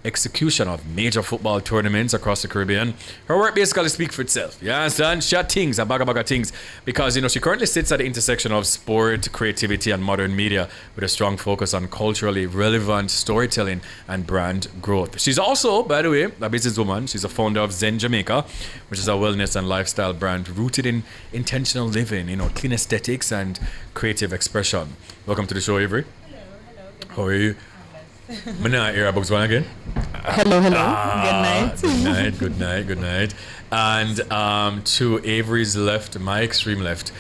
execution of major football tournaments across the Caribbean. Her work basically speaks for itself. You understand? She things, a bag things. Because, she currently sits at the intersection of sport, creativity, and modern media with a strong focus on culturally relevant storytelling and brand growth. She's also, by the way, a businesswoman. She's a founder of Zen Jamaica, which is a wellness and lifestyle brand rooted in intentional living, clean aesthetics and creative expression. Welcome to the show, Avery. Hello. How are you? I'm not here about one again. Hello. Good night. And to Avery's left, my extreme left,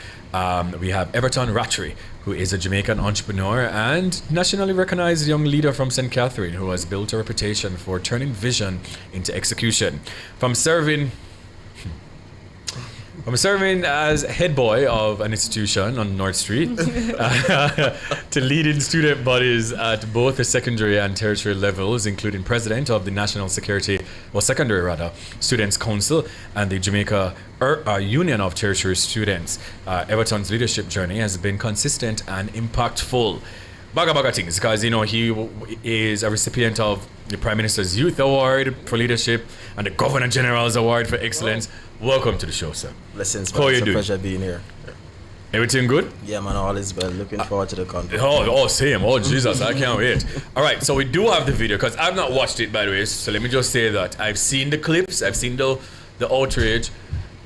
we have Everton Ratchery, who is a Jamaican entrepreneur and nationally recognized young leader from St. Catherine who has built a reputation for turning vision into execution. From serving as head boy of an institution on North Street to leading student bodies at both the secondary and tertiary levels, including president of the National Secondary Students Council and the Jamaica Union of Tertiary Students. Everton's leadership journey has been consistent and impactful. Bwoyatingz, because he is a recipient of the Prime Minister's Youth Award for Leadership and the Governor General's Award for Excellence. Welcome to the show, sir. Blessings, How man. It's you a doing? pleasure being here. Everything good? Yeah, man, all is well. Looking forward to the content. Oh, same. Oh, Jesus, I can't wait. All right, so we do have the video, because I've not watched it, by the way, so let me just say that I've seen the clips, I've seen the outrage,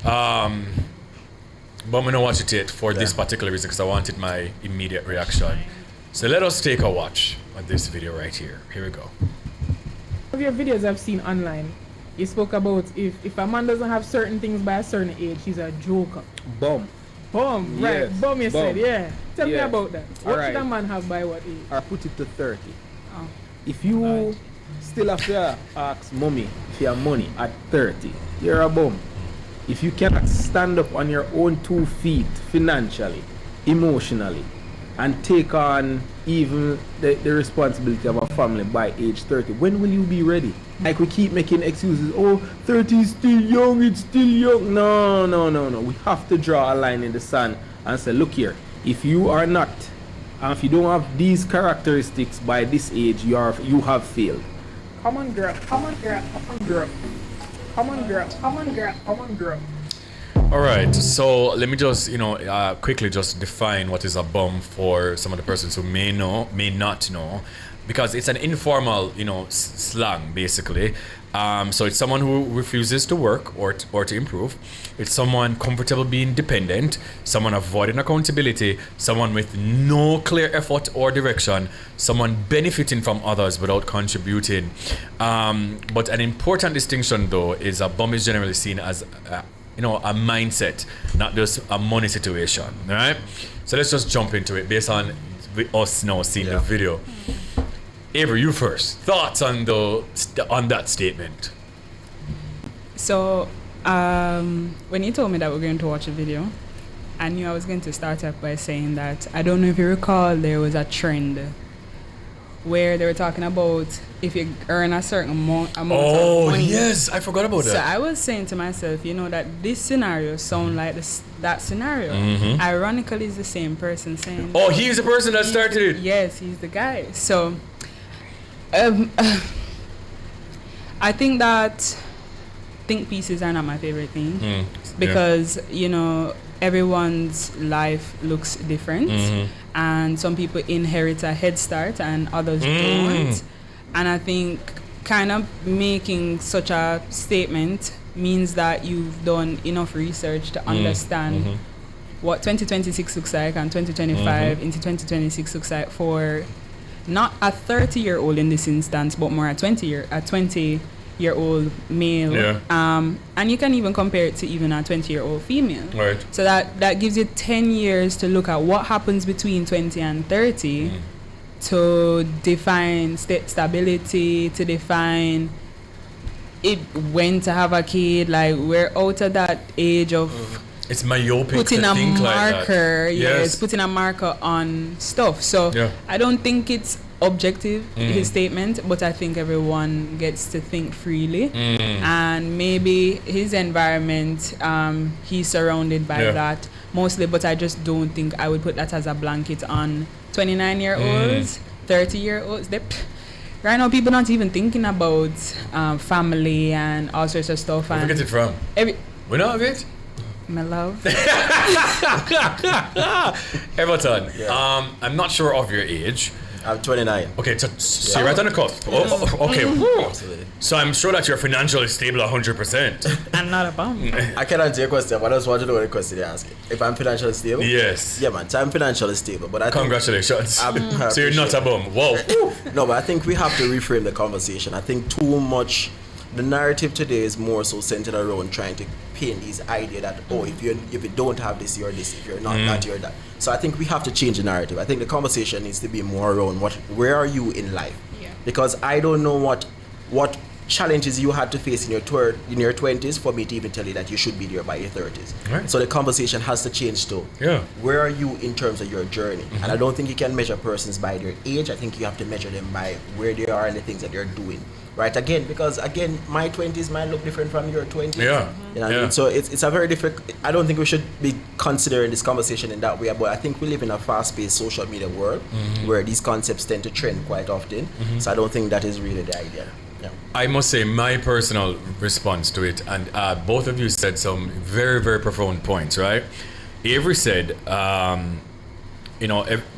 but I'm going to watch it yet for this particular reason, because I wanted my immediate reaction. So let us take a watch of this video right here. Here we go. One of your videos I've seen online, you spoke about if a man doesn't have certain things by a certain age, he's a joker. Bum. Bum, Yes, right. Bum, you bum. said, yeah. Tell me Yeah. about that. What Alright. should a man have by what age? I put it to 30. Oh. If you still have to ask mommy for your money at 30, you're a bum. If you cannot stand up on your own 2 feet financially, emotionally, and take on even the responsibility of a family by age 30, when will you be ready? Like we keep making excuses, 30 is still young, it's still young. No. We have to draw a line in the sand and say, look here, if you are not, and if you don't have these characteristics by this age, you have failed. Come on, girl. All right, so let me just, quickly just define what is a bum for some of the persons who may not know, because it's an informal, slang, basically. So it's someone who refuses to work or to improve. It's someone comfortable being dependent, someone avoiding accountability, someone with no clear effort or direction, someone benefiting from others without contributing. But an important distinction, though, is a bum is generally seen as a mindset, not just a money situation. All right. So let's just jump into it based on us now seeing the video. Avery, you first. Thoughts on that statement? So, when you told me that we're going to watch a video, I knew I was going to start off by saying that I don't know if you recall, there was a trend where they were talking about if you earn a certain amount of money. Oh, yes, I forgot about that. So I was saying to myself, that this scenario sounds like that scenario. Mm-hmm. Ironically, it's the same person saying. Oh, he's the person that started it. Yes, he's the guy. So, I think that think pieces are not my favorite thing because everyone's life looks different, and some people inherit a head start and others don't. And I think kind of making such a statement means that you've done enough research to understand what 2026 looks like and 2025 into 2026 looks like for not a 30-year-old in this instance, but more a 20-year-old male. Yeah. And you can even compare it to even a 20-year-old female. Right. So that gives you 10 years to look at what happens between 20 and 30 to define stability, to define when to have a kid. Like, we're out of that age of it's myopic putting to a think marker, like that. Yes. putting a marker on stuff. So I don't think it's objective, his statement, but I think everyone gets to think freely. And maybe his environment, he's surrounded by that mostly, but I just don't think I would put that as a blanket on 29-year-olds, 30-year-olds. right now people not even thinking about family and all sorts of stuff. Where And we get it from? We know of it. my love. Everton. Yeah. I'm not sure of your age. I'm 29. Okay, so you're right on the cusp. Okay. Absolutely. So I'm sure that you're financially stable 100%. I'm not a bum. I can answer your question, but I just want to know what the question you're asking. If I'm financially stable? Yes. Yeah, man. So I'm financially stable, but I think Congratulations. So you're not a bum. Whoa. No, but I think we have to reframe the conversation. I think too much. The narrative today is more so centered around trying to paint this idea that if you don't have this, you're this. If you're not that, you're that. So I think we have to change the narrative. I think the conversation needs to be more around where are you in life? Yeah. Because I don't know what challenges you had to face in your 20s for me to even tell you that you should be there by your 30s. Right. So the conversation has to change too. Yeah. Where are you in terms of your journey? And I don't think you can measure persons by their age. I think you have to measure them by where they are and the things that they're doing. Right, because my 20s might look different from your 20s. Yeah. You know what I mean? So it's a very different. I don't think we should be considering this conversation in that way, but I think we live in a fast-paced social media world where these concepts tend to trend quite often. So I don't think that is really the idea. Yeah. I must say my personal response to it, and both of you said some very, very profound points, right? Avery said,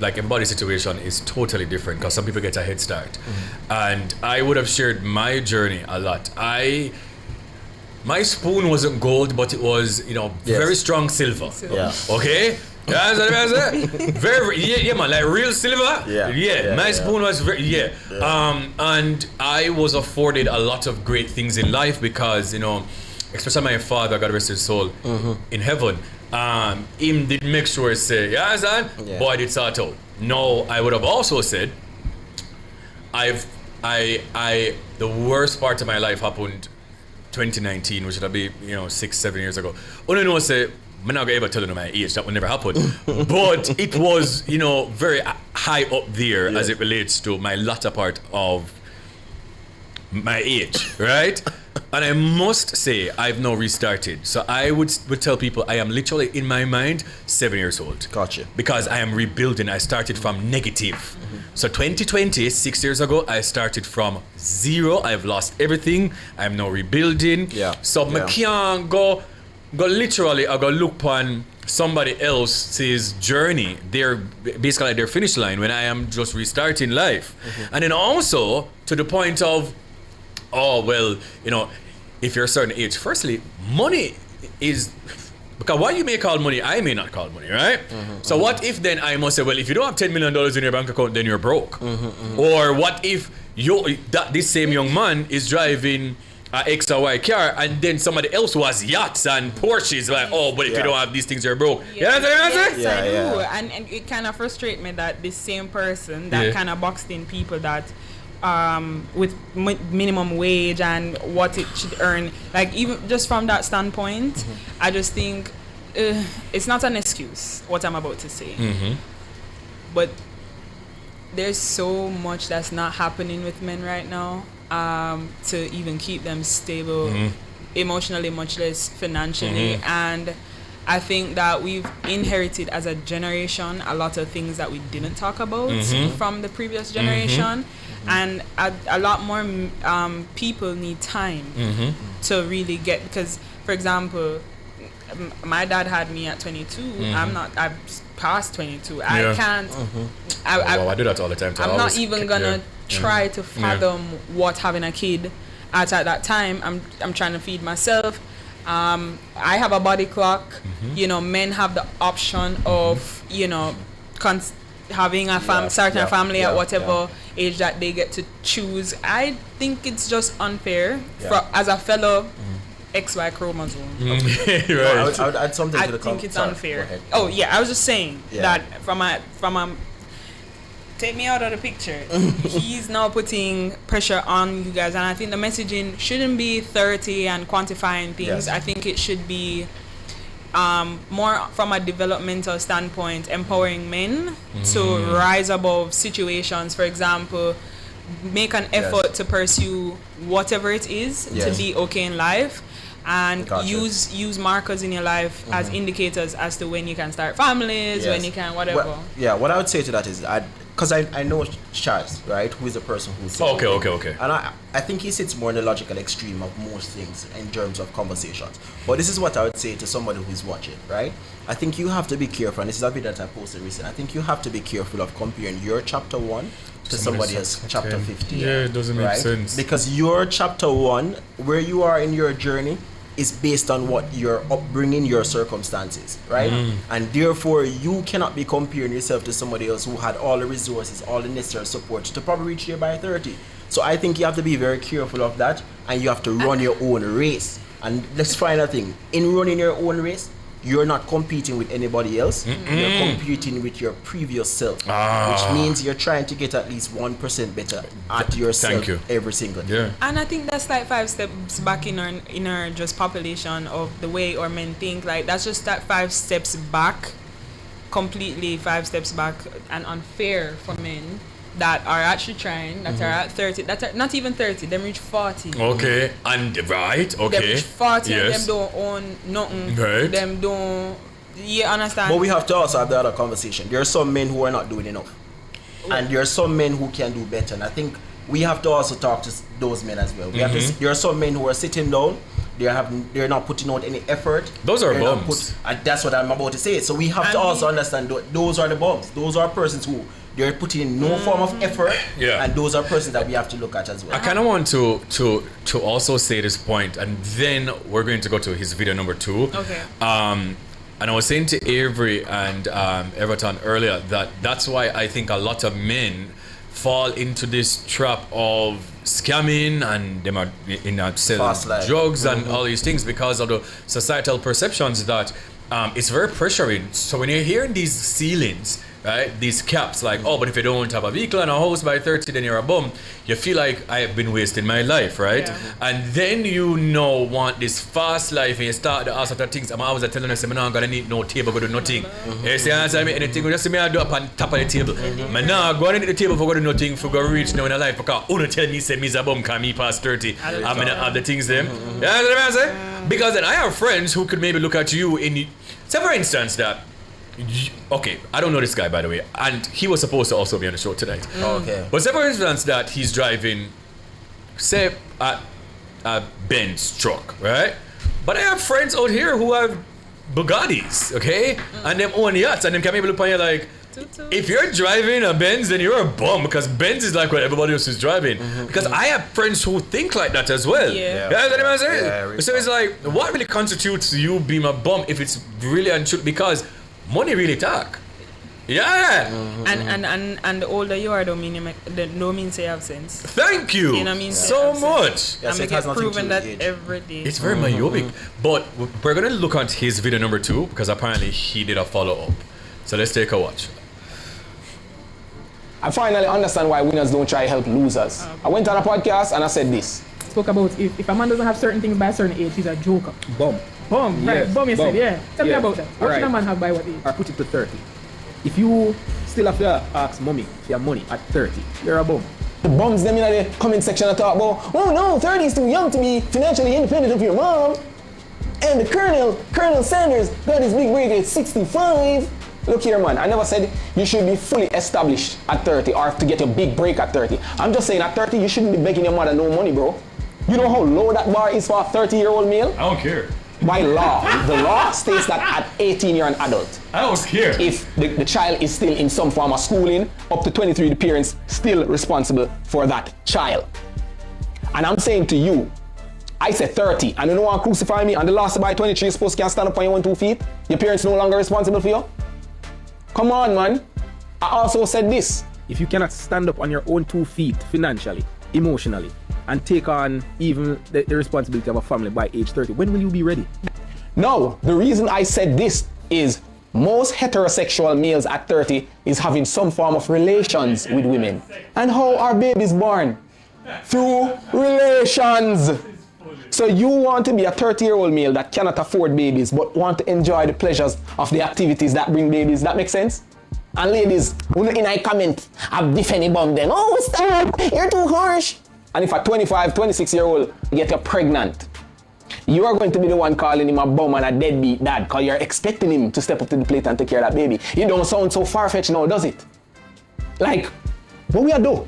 like everybody's situation is totally different because some people get a head start. And I would have shared my journey a lot. My spoon wasn't gold, but it was, very strong silver. Yeah. Okay? Yeah, that's it. Very, man, like real silver. Yeah. My spoon was very, and I was afforded a lot of great things in life because, especially my father, God rest his soul, in heaven, him did make sure say, boy, did sort out. No, I would have also said, the worst part of my life happened 2019, which would be 6-7 years ago. Only know say I'm not gonna ever tell you my age, that would never happen. But it was very high up there as it relates to my latter part of my age, right? And I must say I've now restarted. So I would tell people I am literally in my mind 7 years old. Gotcha. Because I am rebuilding. I started from negative. So 2020, 6 years ago, I started from zero. I've lost everything. I'm now rebuilding. Yeah. So I can't go literally, I go look upon somebody else's journey, basically their finish line when I am just restarting life. And then also to the point of, if you're a certain age, firstly, money is, because what you may call money, I may not call money, right? So what if then I must say, well, if you don't have $10 million in your bank account, then you're broke. Or what if this same young man is driving a X or Y car, and then somebody else who has yachts and Porsches, like, but if you don't have these things, you're broke. Yes, I do. And it kind of frustrates me that this same person that kind of boxed in people that with minimum wage and what it should earn, like even just from that standpoint, I just think it's not an excuse what I'm about to say, but there's so much that's not happening with men right now to even keep them stable emotionally, much less financially. And I think that we've inherited as a generation a lot of things that we didn't talk about from the previous generation. And a lot more people need time to really get, because for example, my dad had me at 22. I've past 22. I can't I do that all the time. I'm not even gonna try to fathom what having a kid at that time. I'm trying to feed myself. I have a body clock. Men have the option of having a family at whatever age that they get to choose. I think it's just unfair as a fellow XY chromosome. Right. I would add something to the I think it's unfair. I was just saying that from a take me out of the picture. He's now putting pressure on you guys, and I think the messaging shouldn't be 30 and quantifying things. I think it should be more from a developmental standpoint, empowering men to rise above situations. For example, make an effort to pursue whatever it is to be okay in life, and use markers in your life as indicators as to when you can start families, when you can whatever. What I would say to that is, because I know Charles, right, who is a person who's Okay. And I think he sits more in the logical extreme of most things in terms of conversations. But this is what I would say to somebody who's watching, right? I think you have to be careful, and this is a bit that I posted recently. I think you have to be careful of comparing your chapter 1 to somebody else's chapter 15. Yeah, it doesn't make sense. Because your chapter 1, where you are in your journey, is based on what your upbringing, your circumstances, right? And therefore, you cannot be comparing yourself to somebody else who had all the resources, all the necessary support to probably reach there by 30. So I think you have to be very careful of that, and you have to run your own race. And let's find a thing. In running your own race, you're not competing with anybody else. You're competing with your previous self, which means you're trying to get at least 1% better at yourself every single day. Yeah. And I think that's like 5 steps back in our just population of the way our men think. Like that's just that 5 steps back, completely 5 steps back, and unfair for men that are actually trying, that are at 30, that are not even 30, them reach 40. Okay, and right, okay. Them reach 40 yes. and them don't own nothing. Right. Them don't, you understand? But we have to also have the other conversation. There are some men who are not doing enough. And there are some men who can do better. And I think we have to also talk to those men as well. We have to, there are some men who are sitting down, they're not putting out any effort. Those are bums. And that's what I'm about to say. So we have to also understand those are the bums. Those are persons who they're putting in no form of effort, and those are persons that we have to look at as well. I kind of want to also say this point, and then we're going to go to his video number 2. Okay. And I was saying to Avery and Everton earlier that that's why I think a lot of men fall into this trap of scamming, and them are selling drugs and all these things because of the societal perceptions that it's very pressuring. So when you're hearing these ceilings, right, these caps, like, oh, but if you don't have a vehicle and a house by 30, then you're a bum, you feel like I have been wasting my life, right? And then want this fast life, and you start to ask other things. I'm always telling us, I'm not gonna need no table, go do nothing. You see, answer me anything, just see me I do up on top of the table. I'm not going to the table for go do nothing, for go reach now in a life, because who don't tell me, say, me's a bum, can me past 30, I'm gonna have the things them. You know what I'm saying? Because then I have friends who could maybe look at you in, say for instance that, okay, I don't know this guy, by the way, and he was supposed to also be on the show tonight. Okay. But say for instance that he's driving, say, a Benz truck, right? But I have friends out here who have Bugattis, okay? And them own yachts, and them can maybe look on you like, if you're driving a Benz, then you're a bum, because Benz is like what everybody else is driving. Because I have friends who think like that as well. Yeah. You know what I'm saying? So it's like, what really constitutes you being a bum if it's really untrue? Because money really talk. Yeah. And the older you are, don't mean say you have sense. Thank you. You know what I mean? So much. Yes, and it we has get nothing proven to that age. every day. It's very myopic. But we're gonna look at his video number 2 because apparently he did a follow-up. So let's take a watch. I finally understand why winners don't try to help losers. I went on a podcast and I said this. Spoke about if a man doesn't have certain things by a certain age, he's a joker. Bum. Bum, right? Yes, Bum, you said, yeah. Tell me Yeah. about that. What should a man have by what age? Or put it to 30. If you still have to ask mommy for your money at 30, you're a bum. The bums them in the comment section and talk about, oh no, 30 is too young to be financially independent of your mom. And the Colonel Sanders got his big break at 65. Look here, man, I never said you should be fully established at 30 or to get your big break at 30. I'm just saying at 30, you shouldn't be begging your mother no money, bro. You know how low that bar is for a 30-year-old male? I don't care. By law, the law states that at 18 you're an adult. I don't care. If the child is still in some form of schooling, up to 23, the parents still responsible for that child. And I'm saying to you, I said 30, and you don't want to crucify me, and the last by 23, you're supposed to can't stand up on your own 2 feet? Your parents no longer responsible for you? Come on, man. I also said this. If you cannot stand up on your own 2 feet financially, emotionally, and take on even the responsibility of a family by age 30, when will you be ready? No, the reason I said this is most heterosexual males at 30 is having some form of relations with women. And how are babies born? Through relations. So you want to be a 30-year-old male that cannot afford babies but want to enjoy the pleasures of the activities that bring babies. That makes sense? And ladies, in a comment, I've defended bomb them. Oh, stop! You're too harsh. And if a 25, 26-year-old get you pregnant, you are going to be the one calling him a bum and a deadbeat dad because you're expecting him to step up to the plate and take care of that baby. You don't sound so far-fetched now, does it? Like, what we are do?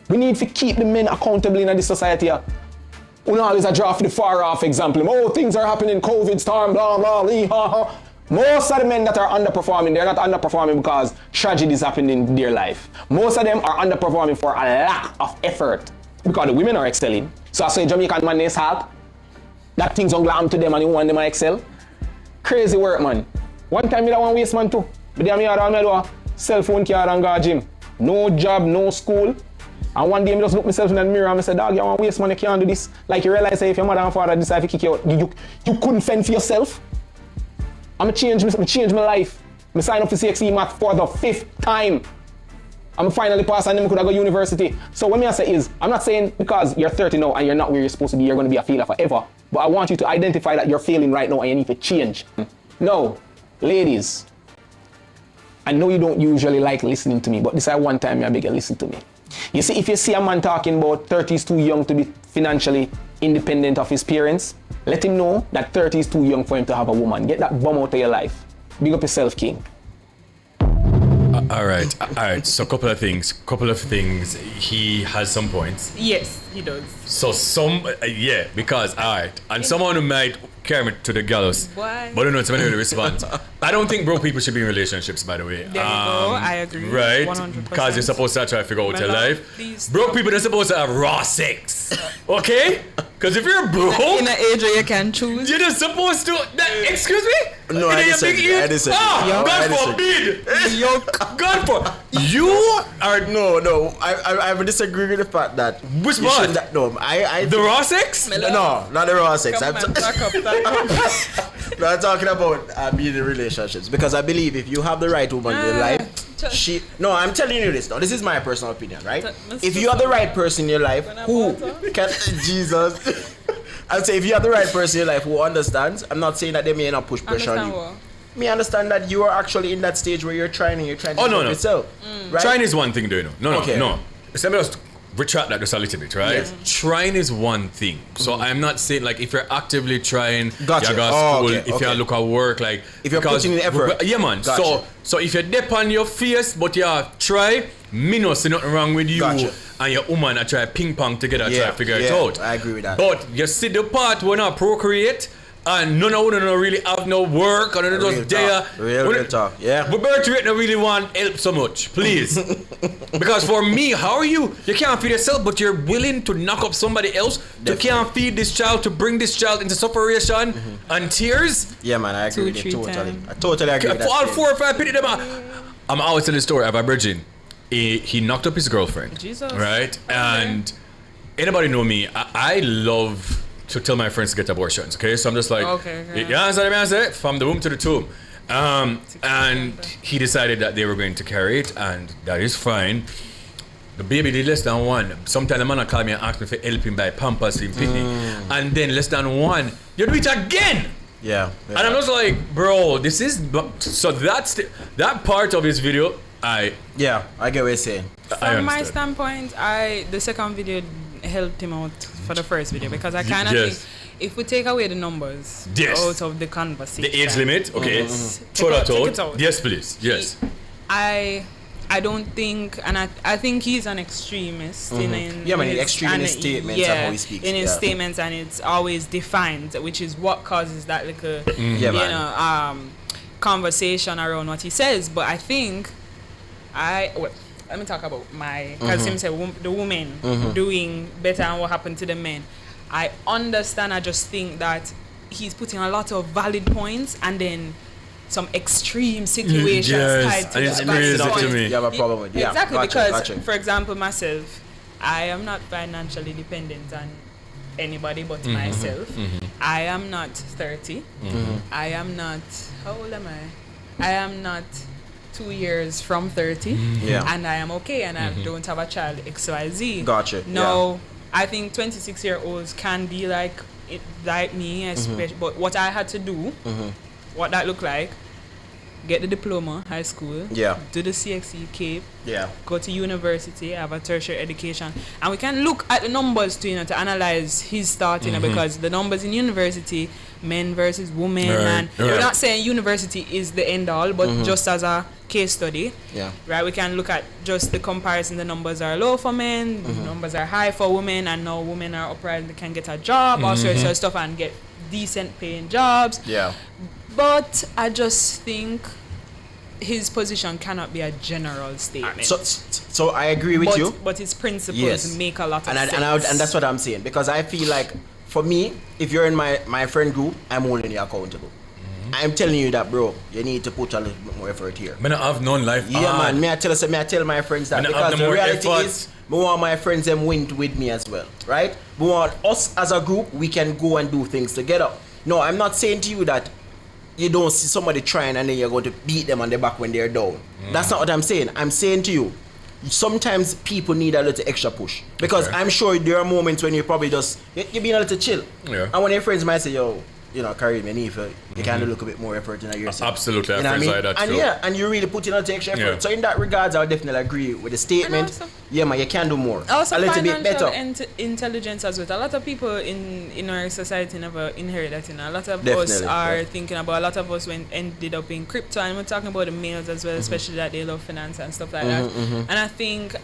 We need to keep the men accountable in this society. We don't always draw for the far off example. Oh, things are happening, COVID storm, blah, blah, blah. Most of the men that are underperforming, they're not underperforming because tragedy is happening in their life. Most of them are underperforming for a lack of effort because the women are excelling. So I say Jamaican man is hot. That things don't glam to them and you want them to excel. Crazy work, man. One time I don't want waste man too. But then I do a cell phone card and go gym. No job, no school. And one day I just look myself in the mirror and I say, dog, you want waste man, you can't do this. Like you realize if your mother and father decide to kick you out, you couldn't fend for yourself. I'm change my life. I sign up for CXE math for the 5th time. I'm finally passed and then I could go to university. So what I say is, I'm not saying because you're 30 now and you're not where you're supposed to be, you're going to be a failure forever. But I want you to identify that you're failing right now and you need to change. No, ladies, I know you don't usually like listening to me, but this is one time I beg you listen to me. You see, if you see a man talking about 30 is too young to be financially independent of his parents, let him know that 30 is too young for him to have a woman. Get that bum out of your life. Big up yourself, King. All right. So couple of things. He has some points. Yes, he does. So because all right, and someone who might carry me to the gallows. Why? But I don't know. It's a the response. I don't think broke people should be in relationships. By the way. There you go. I agree. Right. 100%. Because you're supposed to try to figure out your life. Please broke people are supposed to have raw sex. Okay? Because if you're broke, in an age where you can choose, you're just supposed to. Excuse me? No, I disagree. God forbid. God for you are no. I would disagree with the fact that which one? The raw sex? No, not the raw sex. come on, back up. No, I'm talking about being in relationships because I believe if you have the right woman in your life, I'm telling you this now. This is my personal opinion, right? If you have the right person in your life who can Jesus. I'd say if you have the right person in your life who understands, I'm not saying that they may not push pressure on you. Me understand that you are actually in that stage where you're trying to help yourself. Right? Trying is one thing, do you know? No. Let me just retract that just a little bit, right? Yes. Trying is one thing. So I'm not saying like if you're actively trying, gotcha. you go to school, if you look at work, like if you're putting in effort. Yeah, man. Gotcha. So if you dip on your face, but you try, me no see nothing wrong with you. Gotcha. And your woman try ping pong together, try to figure it out. I agree with that. But you see the part when I procreate. And none of them don't really have no work, and they're just there. Real talk, yeah. But birth rate don't really want help so much, please. Because for me, how are you? You can't feed yourself, but you're willing to knock up somebody else. Definitely. You can't feed this child to bring this child into separation and tears. Yeah, man, I agree with you totally. I totally agree with that. For all 4 or 5 people, I'm always telling the story of a virgin. He knocked up his girlfriend. Jesus. Right? And anybody know me, I love to tell my friends to get abortions, okay? So I'm just like, yeah, from the womb to the tomb. And he decided that they were going to carry it, and that is fine. The baby did less than 1. Sometimes the man will call me and ask me for help him buy pampers for him pitney. And then less than 1, you do it again. Yeah. And I'm just like, bro, this is... So that's that part of his video, I get what you're saying. From my standpoint, the second video helped him out for the first video because I kind of think if we take away the numbers out of the conversation, the age limit, okay, throw that out. Yes, please. Yes. I don't think, and I think he's an extremist in extreme in his statements and how he speaks. In his statements, and it's always defined, which is what causes that little, conversation around what he says. But I think let me talk about because him said the women doing better and what happened to the men. I understand. I just think that he's putting a lot of valid points and then some extreme situations tied to it's crazy to me. You have a problem with exactly because for example myself, I am not financially dependent on anybody but myself. I am not 30. I am not, how old am I am not 2 years from 30, and I am okay, and I don't have a child XYZ. Gotcha. No, I think 26-year-olds can be like me, especially. But what I had to do, what that looked like, get the diploma, high school, do the CXE Cape, go to university, have a tertiary education, and we can look at the numbers to analyze his thought, because the numbers in university, men versus women, and we're not saying university is the end all, but just as a case study. Yeah. Right, we can look at just the comparison. The numbers are low for men, the numbers are high for women, and now women are upright, they can get a job, all sorts of stuff, and get decent paying jobs. Yeah. But I just think his position cannot be a general statement. So I agree with you. But his principles make a lot of sense. And that's what I'm saying, because I feel like, for me, if you're in my friend group, I'm holding you accountable. I'm telling you that, bro, you need to put a little bit more effort here. Man, I've known life. Yeah, man. I tell my friends that, because the reality is, I want my friends them win with me as well, right? We want us as a group, we can go and do things together. No, I'm not saying to you that you don't see somebody trying and then you're going to beat them on the back when they're down. That's not what I'm saying. I'm saying to you, sometimes people need a little extra push, because I'm sure there are moments when you probably just you're being a little chill, and when your friends might say, yo, you know, Kareem, you can do a little bit more effort in yourself. Absolutely, you know friends like that and too. And you really put in a little extra effort. So in that regards, I would definitely agree with the statement. Also, man, you can do more. Also, a little bit better. Intelligence as well. A lot of people in our society never inherit that. A lot of us are thinking about. A lot of us ended up in crypto, and we're talking about the males as well, especially that they love finance and stuff like that. And I think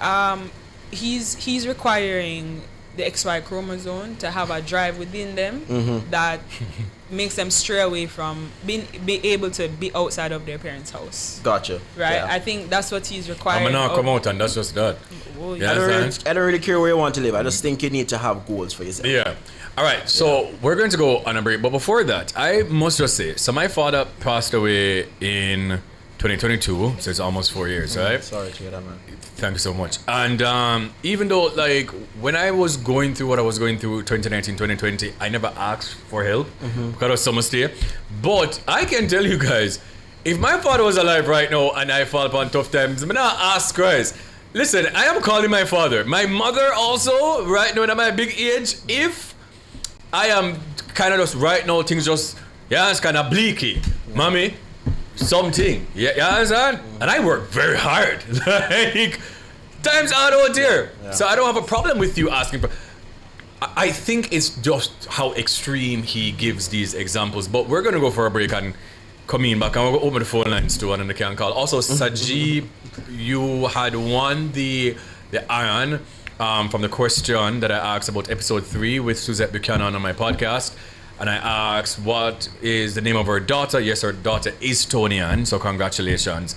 he's requiring the XY chromosome to have a drive within them that makes them stray away from be able to be outside of their parents' house. Gotcha. Right? Yeah. I think that's what he's requiring. I'm gonna come out and that's just that. Oh, I don't really care where you want to live. I just think you need to have goals for yourself. Yeah. All right. So we're going to go on a break, but before that, I must just say, so my father passed away in 2022, so it's almost 4 years, right? Sorry to hear that, man. Thank you so much. And even though, like, when I was going through what I was going through 2019, 2020, I never asked for help because of summer stay. But I can tell you guys, if my father was alive right now and I fall upon tough times, I'm not ask Christ. Listen, I am calling my father. My mother also, right now at my big age, if I am kind of just right now, things just, it's kind of bleaky. Mommy, something. You understand? And I work very hard. Like, times hard out here. So I don't have a problem with you asking for. I think it's just how extreme he gives these examples. But we're going to go for a break and come in back. And we'll open the phone lines too, and then they can call. Also, Sajib, you had won the iron from the question that I asked about episode 3 with Suzette Buchanan on my podcast. And I asked, what is the name of her daughter? Yes, her daughter is Tonian, so congratulations.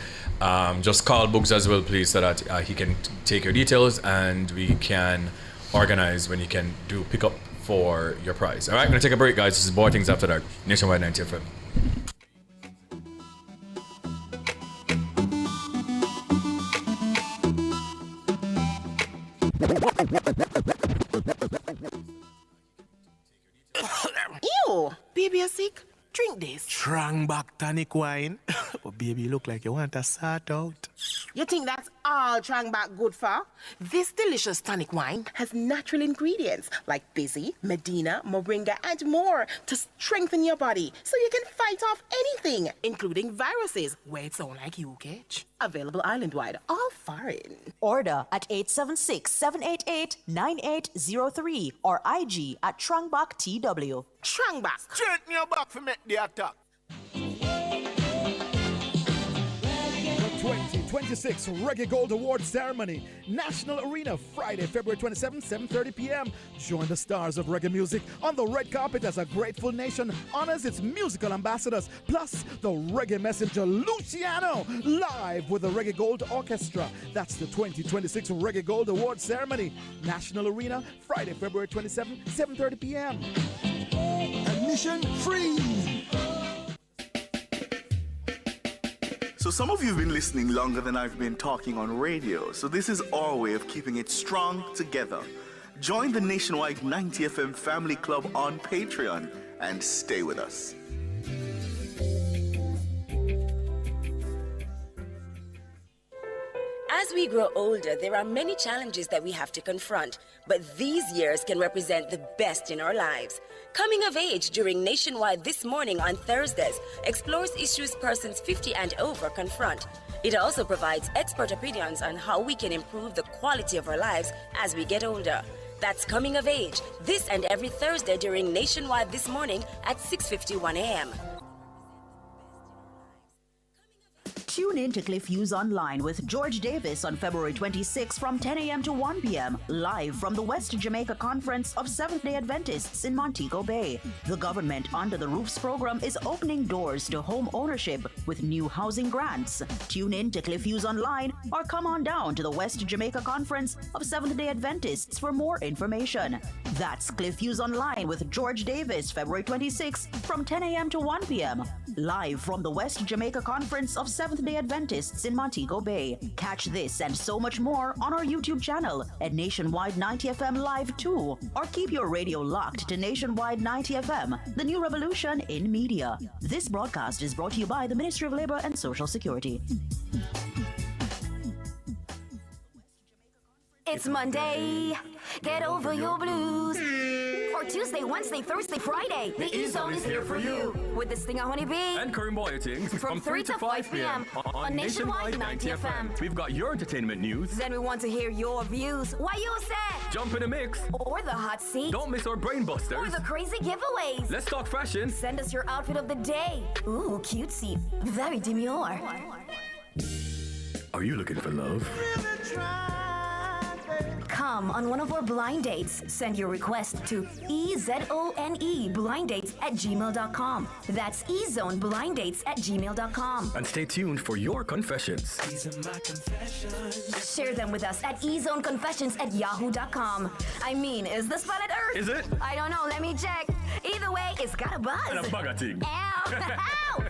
Just call Books as well, please, so that he can take your details and we can organize when you can do pick up for your prize. All right, I'm going to take a break, guys. This is Bwoyatingz After Dark, Nationwide 90 FM. Ew, baby, you sick? Drink this. Strong back tonic wine. But baby, you look like you want to sort out. You think that's all Trangback good for? This delicious tonic wine has natural ingredients like Busy, Medina, Moringa, and more to strengthen your body so you can fight off anything, including viruses, where it sound like you catch. Available island-wide, all foreign. Order at 876-788-9803 or IG at Trangback TW. Trangback. Straighten your back for make the attack. 2026 Reggae Gold Award Ceremony, National Arena, Friday, February 27th, 7:30 p.m. Join the stars of reggae music on the red carpet as a grateful nation honors its musical ambassadors, plus the reggae messenger Luciano, live with the Reggae Gold Orchestra. That's the 2026 Reggae Gold Award Ceremony, National Arena, Friday, February 27th, 7:30 p.m. Admission free. So some of you have been listening longer than I've been talking on radio, so this is our way of keeping it strong together. Join the Nationwide 90 FM Family Club on Patreon and stay with us. As we grow older, there are many challenges that we have to confront, but these years can represent the best in our lives. Coming of Age during Nationwide This Morning on Thursdays explores issues persons 50 and over confront. It also provides expert opinions on how we can improve the quality of our lives as we get older. That's Coming of Age, this and every Thursday during Nationwide This Morning at 6:51 a.m. Tune in to Cliff Hughes Online with George Davis on February 26 from 10 a.m. to 1 p.m. live from the West Jamaica Conference of Seventh-day Adventists in Montego Bay. The Government Under the Roofs program is opening doors to home ownership with new housing grants. Tune in to Cliff Hughes Online or come on down to the West Jamaica Conference of Seventh-day Adventists for more information. That's Cliff Hughes Online with George Davis, February 26 from 10 a.m. to 1 p.m. live from the West Jamaica Conference of Seventh-day Adventists in Montego Bay. Catch this and so much more on our YouTube channel at Nationwide 90 FM Live 2, or keep your radio locked to Nationwide 90 FM, the new revolution in media. This broadcast is brought to you by the Ministry of Labor and Social Security. It's Monday, get over your blues. Or Tuesday, Wednesday, Thursday, Friday. The E-Zone is here for you. With the Stinger Honeybee and Karim Bwoyatingz from 3 to 5 p.m. on Nationwide 90 FM. We've got your entertainment news. Then we want to hear your views. Why you say? Jump in the mix. Or the hot seat. Don't miss our brain busters. Or the crazy giveaways. Let's talk fashion. Send us your outfit of the day. Ooh, cutesy. Very demure. Are you looking for love? Come on one of our blind dates. Send your request to EZONE blinddates@gmail.com. That's EZoneblinddates@gmail.com. And stay tuned for your confessions. These are my confessions. Share them with us at EZoneConfessions@yahoo.com. I mean, is this planet Earth? Is it? I don't know. Let me check. Either way, it's got a buzz. And a Bwoyatingz. Ow! Ow!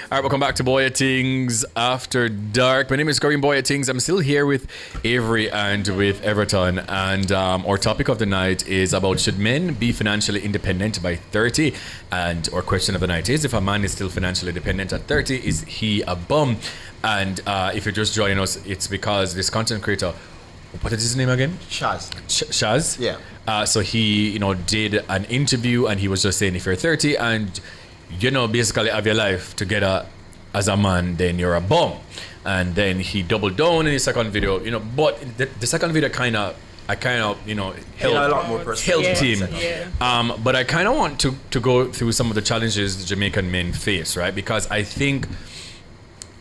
All right, welcome back to Bwoyatingz After Dark. My name is Karim Bwoyatingz. I'm still here with Avery and with Everton. And our topic of the night is about, should men be financially independent by 30? And our question of the night is, if a man is still financially dependent at 30, is he a bum? And if you're just joining us, it's because this content creator, what is his name again? Shaz. Shaz? Yeah. So he, did an interview, and he was just saying, if you're 30 and basically have your life together as a man, then you're a bum. And then he doubled down in his second video, but the second video helped him. Yeah. But I kind of want to go through some of the challenges the Jamaican men face, right? Because I think,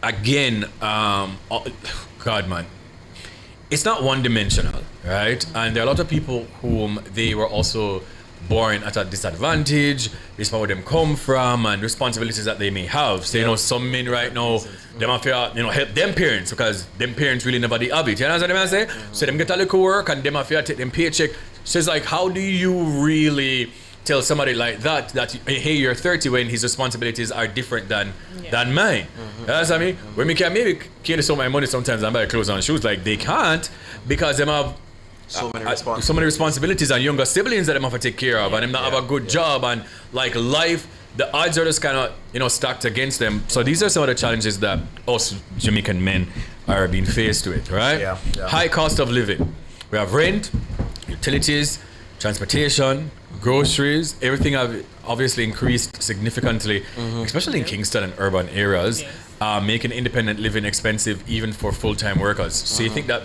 again, God, man, it's not one-dimensional, right? And there are a lot of people whom they were also born at a disadvantage. This is where them come from and responsibilities that they may have. So, some men right now, they have to, help them parents, because them parents really never did have it. You know what I'm saying? So them get a little work and them have to take them paycheck. So it's like, how do you really tell somebody like that, hey, you're 30 when his responsibilities are different than mine? You know what I mean? When we can maybe carry so much money sometimes and buy clothes and shoes, like they can't, because them have so many responsibilities and younger siblings that them have to take care of, and them not have a good job, and like life, the odds are just kind of stacked against them. So these are some of the challenges that us Jamaican men are being faced with, right? Yeah. High cost of living. We have rent, utilities, transportation, groceries. Everything have obviously increased significantly, especially in Kingston and urban areas, making independent living expensive even for full-time workers. So you think that,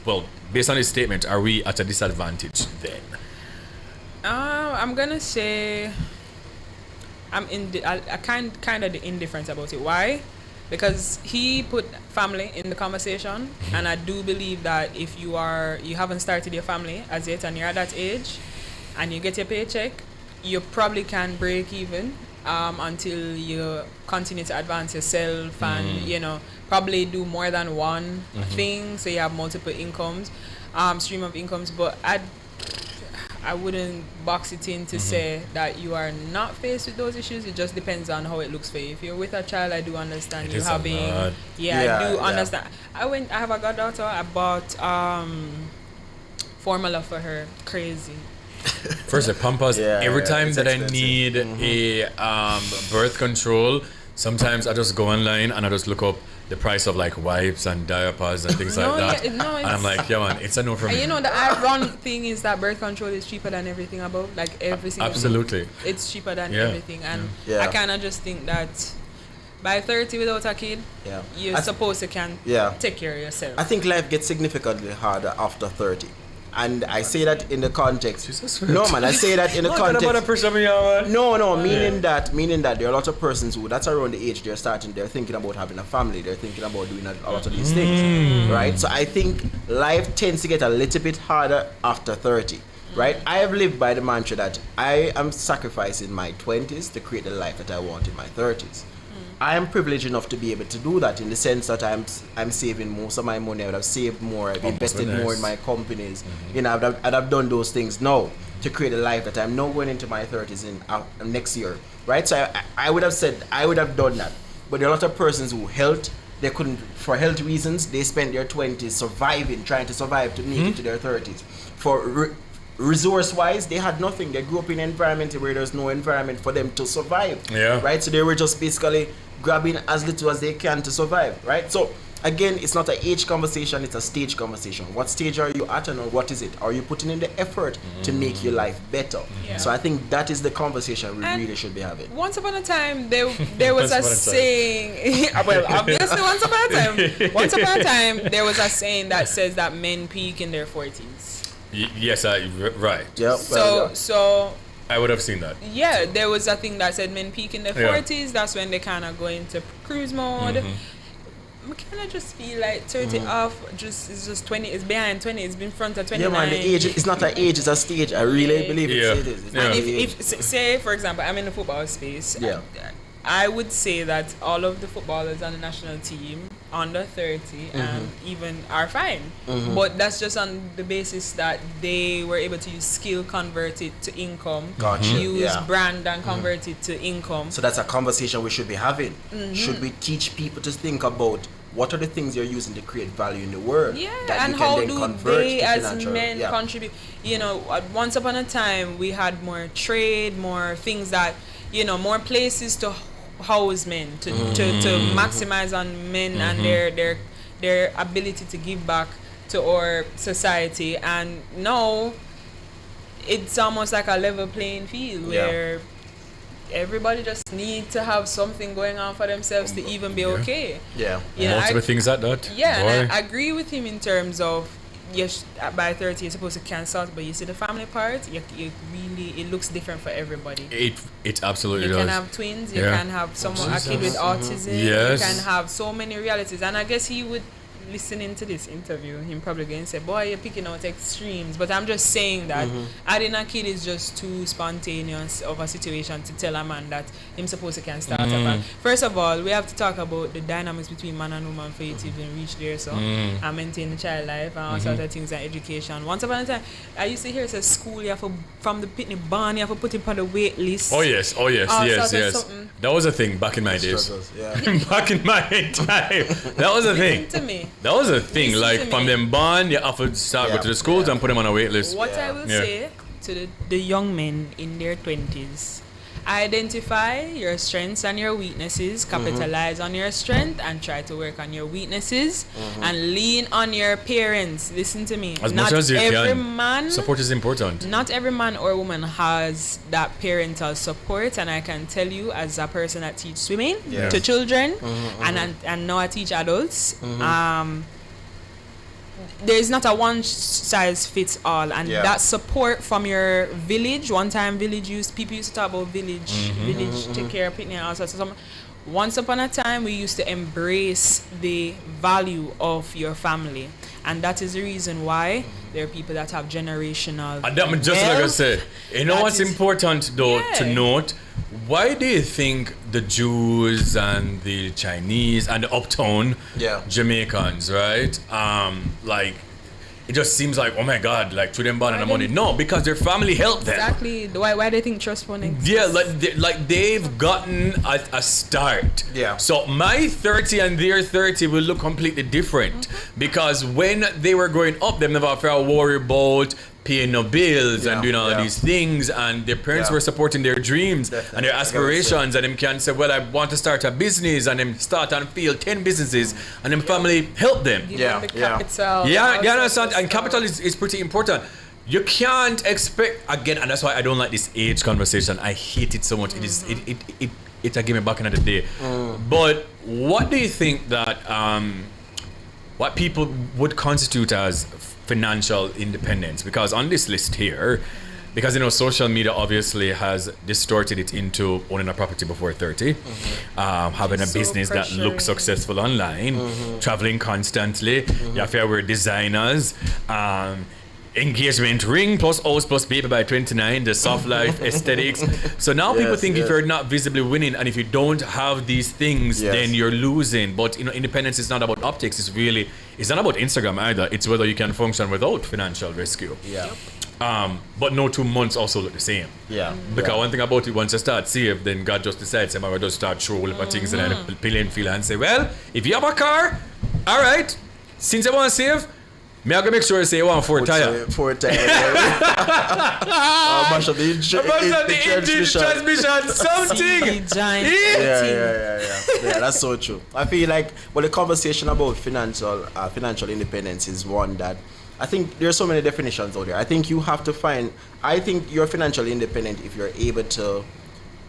well, based on this statement, are we at a disadvantage then? I'm gonna say I'm kind of the indifference about it. Why? Because he put family in the conversation, and I do believe that if you haven't started your family as yet and you're at that age and you get your paycheck, you probably can break even until you continue to advance yourself and probably do more than one thing, so you have multiple incomes, stream of incomes. But I wouldn't box it in to say that you are not faced with those issues. It just depends on how it looks for you. If you're with a child, I do understand I do understand. I have a goddaughter. I bought formula for her. Crazy. First, the Pampers. Every time that expensive. I need a birth control, sometimes I just go online and I just look up the price of like wipes and diapers and things like that. And I'm like, yeah man, it's a no for me. And you know, the ironic thing is that birth control is cheaper than everything above, like every single Absolutely. It's cheaper than everything. And I kind of just think that by 30 without a kid, you're supposed to take care of yourself. I think life gets significantly harder after 30. And I say that in the context. No, man, I say that in the context. Meaning that there are a lot of persons who, that's around the age they're thinking about having a family, they're thinking about doing a lot of these things, right? So I think life tends to get a little bit harder after 30, right? I have lived by the mantra that I am sacrificing my 20s to create the life that I want in my 30s. I am privileged enough to be able to do that in the sense that I'm saving most of my money. I would have saved more. I've invested more in my companies. You know, I'd have done those things now to create a life that I'm now going into my 30s in next year, right? So I would have said I would have done that. But there are a lot of persons who they couldn't, for health reasons, they spent their 20s trying to survive to make it to their 30s. For resource-wise, they had nothing. They grew up in an environment where there's no environment for them to survive. Right? So they were just basically grabbing as little as they can to survive. Right? So again, it's not an age conversation, it's a stage conversation. What stage are you at and what is it? Are you putting in the effort to make your life better? So I think that is the conversation we really should be having. Once upon a time, there was a saying. Well, obviously, once upon a time, there was a saying that says that men peak in their 40s. Yes, right. Yeah. So I would have seen that. Yeah, there was a thing that said men peak in their 40s. That's when they kind of go into cruise mode. I kind of just feel like 30 off. It's just 20. It's behind 20. It's been front of 29. Yeah, man. The age. It's not an age. It's a stage. I really believe it is. And if say for example, I'm in the football space. I would say that all of the footballers on the national team under 30 and even are fine. But that's just on the basis that they were able to use skill, convert it to income, use brand and convert it to income. So that's a conversation we should be having. Should we teach people to think about what are the things you're using to create value in the world? And how do they as men contribute? You know, once upon a time we had more trade, more things that, you know, more places to house men, to maximize on men and their ability to give back to our society. And now it's almost like a level playing field where everybody just need to have something going on for themselves to even be okay. You know, multiple things like that. And I agree with him in terms of yes, by 30 you're supposed to cancel out, but you see the family part, it looks different for everybody. It absolutely does. You can have twins, you can have a kid with autism, you can have so many realities. And I guess he would, listening to this interview, him probably going to say, boy, you're picking out extremes. But I'm just saying that adding a kid is just too spontaneous of a situation to tell a man that him supposed to can start a man. First of all, we have to talk about the dynamics between man and woman for you to even reach there, so and maintain the child life and all sorts of things and education. Once upon a time, I used to hear it says school, you have to, from the pitney barn, you have to put him on the wait list. Yes. That was a thing back in my days. Back in my time. That was a thing. To me. That was a thing. Like from them born, you have to start go to the schools and put them on a wait list. What I will say to the young men in their 20s, identify your strengths and your weaknesses, capitalize on your strength and try to work on your weaknesses and lean on your parents. Listen to me. As much as you can. Man, support is important. Not every man or woman has that parental support, and I can tell you as a person that teaches swimming to children and now I teach adults, there's not a one size fits all, and that support from your village. One time people used to talk about village take care of picnic and all sorts of stuff. Once upon a time we used to embrace the value of your family, and that is the reason why there are people that have generational just like I said, you know what's important though to note? Why do you think the Jews and the Chinese and the uptown Jamaicans, right? Like, it just seems like, oh my God, like to them born the money. No, because their family helped them. Exactly. Why do they think trust fund exists? Yeah, like they've gotten a start. Yeah. So my 30 and their 30 will look completely different because when they were growing up, they never felt worried about paying no bills and doing all of these things, and their parents were supporting their dreams and their aspirations, and them can say, well, I want to start a business, and them start and fail 10 businesses, and them family help them. Capital. You understand? And capital is pretty important. You can't expect, again, and that's why I don't like this age conversation. I hate it so much. It gave me back in the day. But what do you think that what people would constitute as financial independence? Because on this list here, because social media obviously has distorted it into owning a property before 30, having a business that looks successful online, traveling constantly, you have to wear designers, engagement ring plus house plus baby by 29, the soft life aesthetics. So now people think if you're not visibly winning and if you don't have these things, then you're losing. But independence is not about optics. It's not about Instagram either. It's whether you can function without financial rescue. But no 2 months also look the same. Because one thing about it, once you start save, then God just decides, I'm going to start throwing things and then the playing field and say, well, if you have a car, all right, since I want to save, I'm going to make sure you say you want 4 tire. 4 tire. Mash up the engine transmission, something. Yeah, that's so true. I feel like, the conversation about financial independence is one that I think there's so many definitions out there. I think you have to I think you're financially independent if you're able to,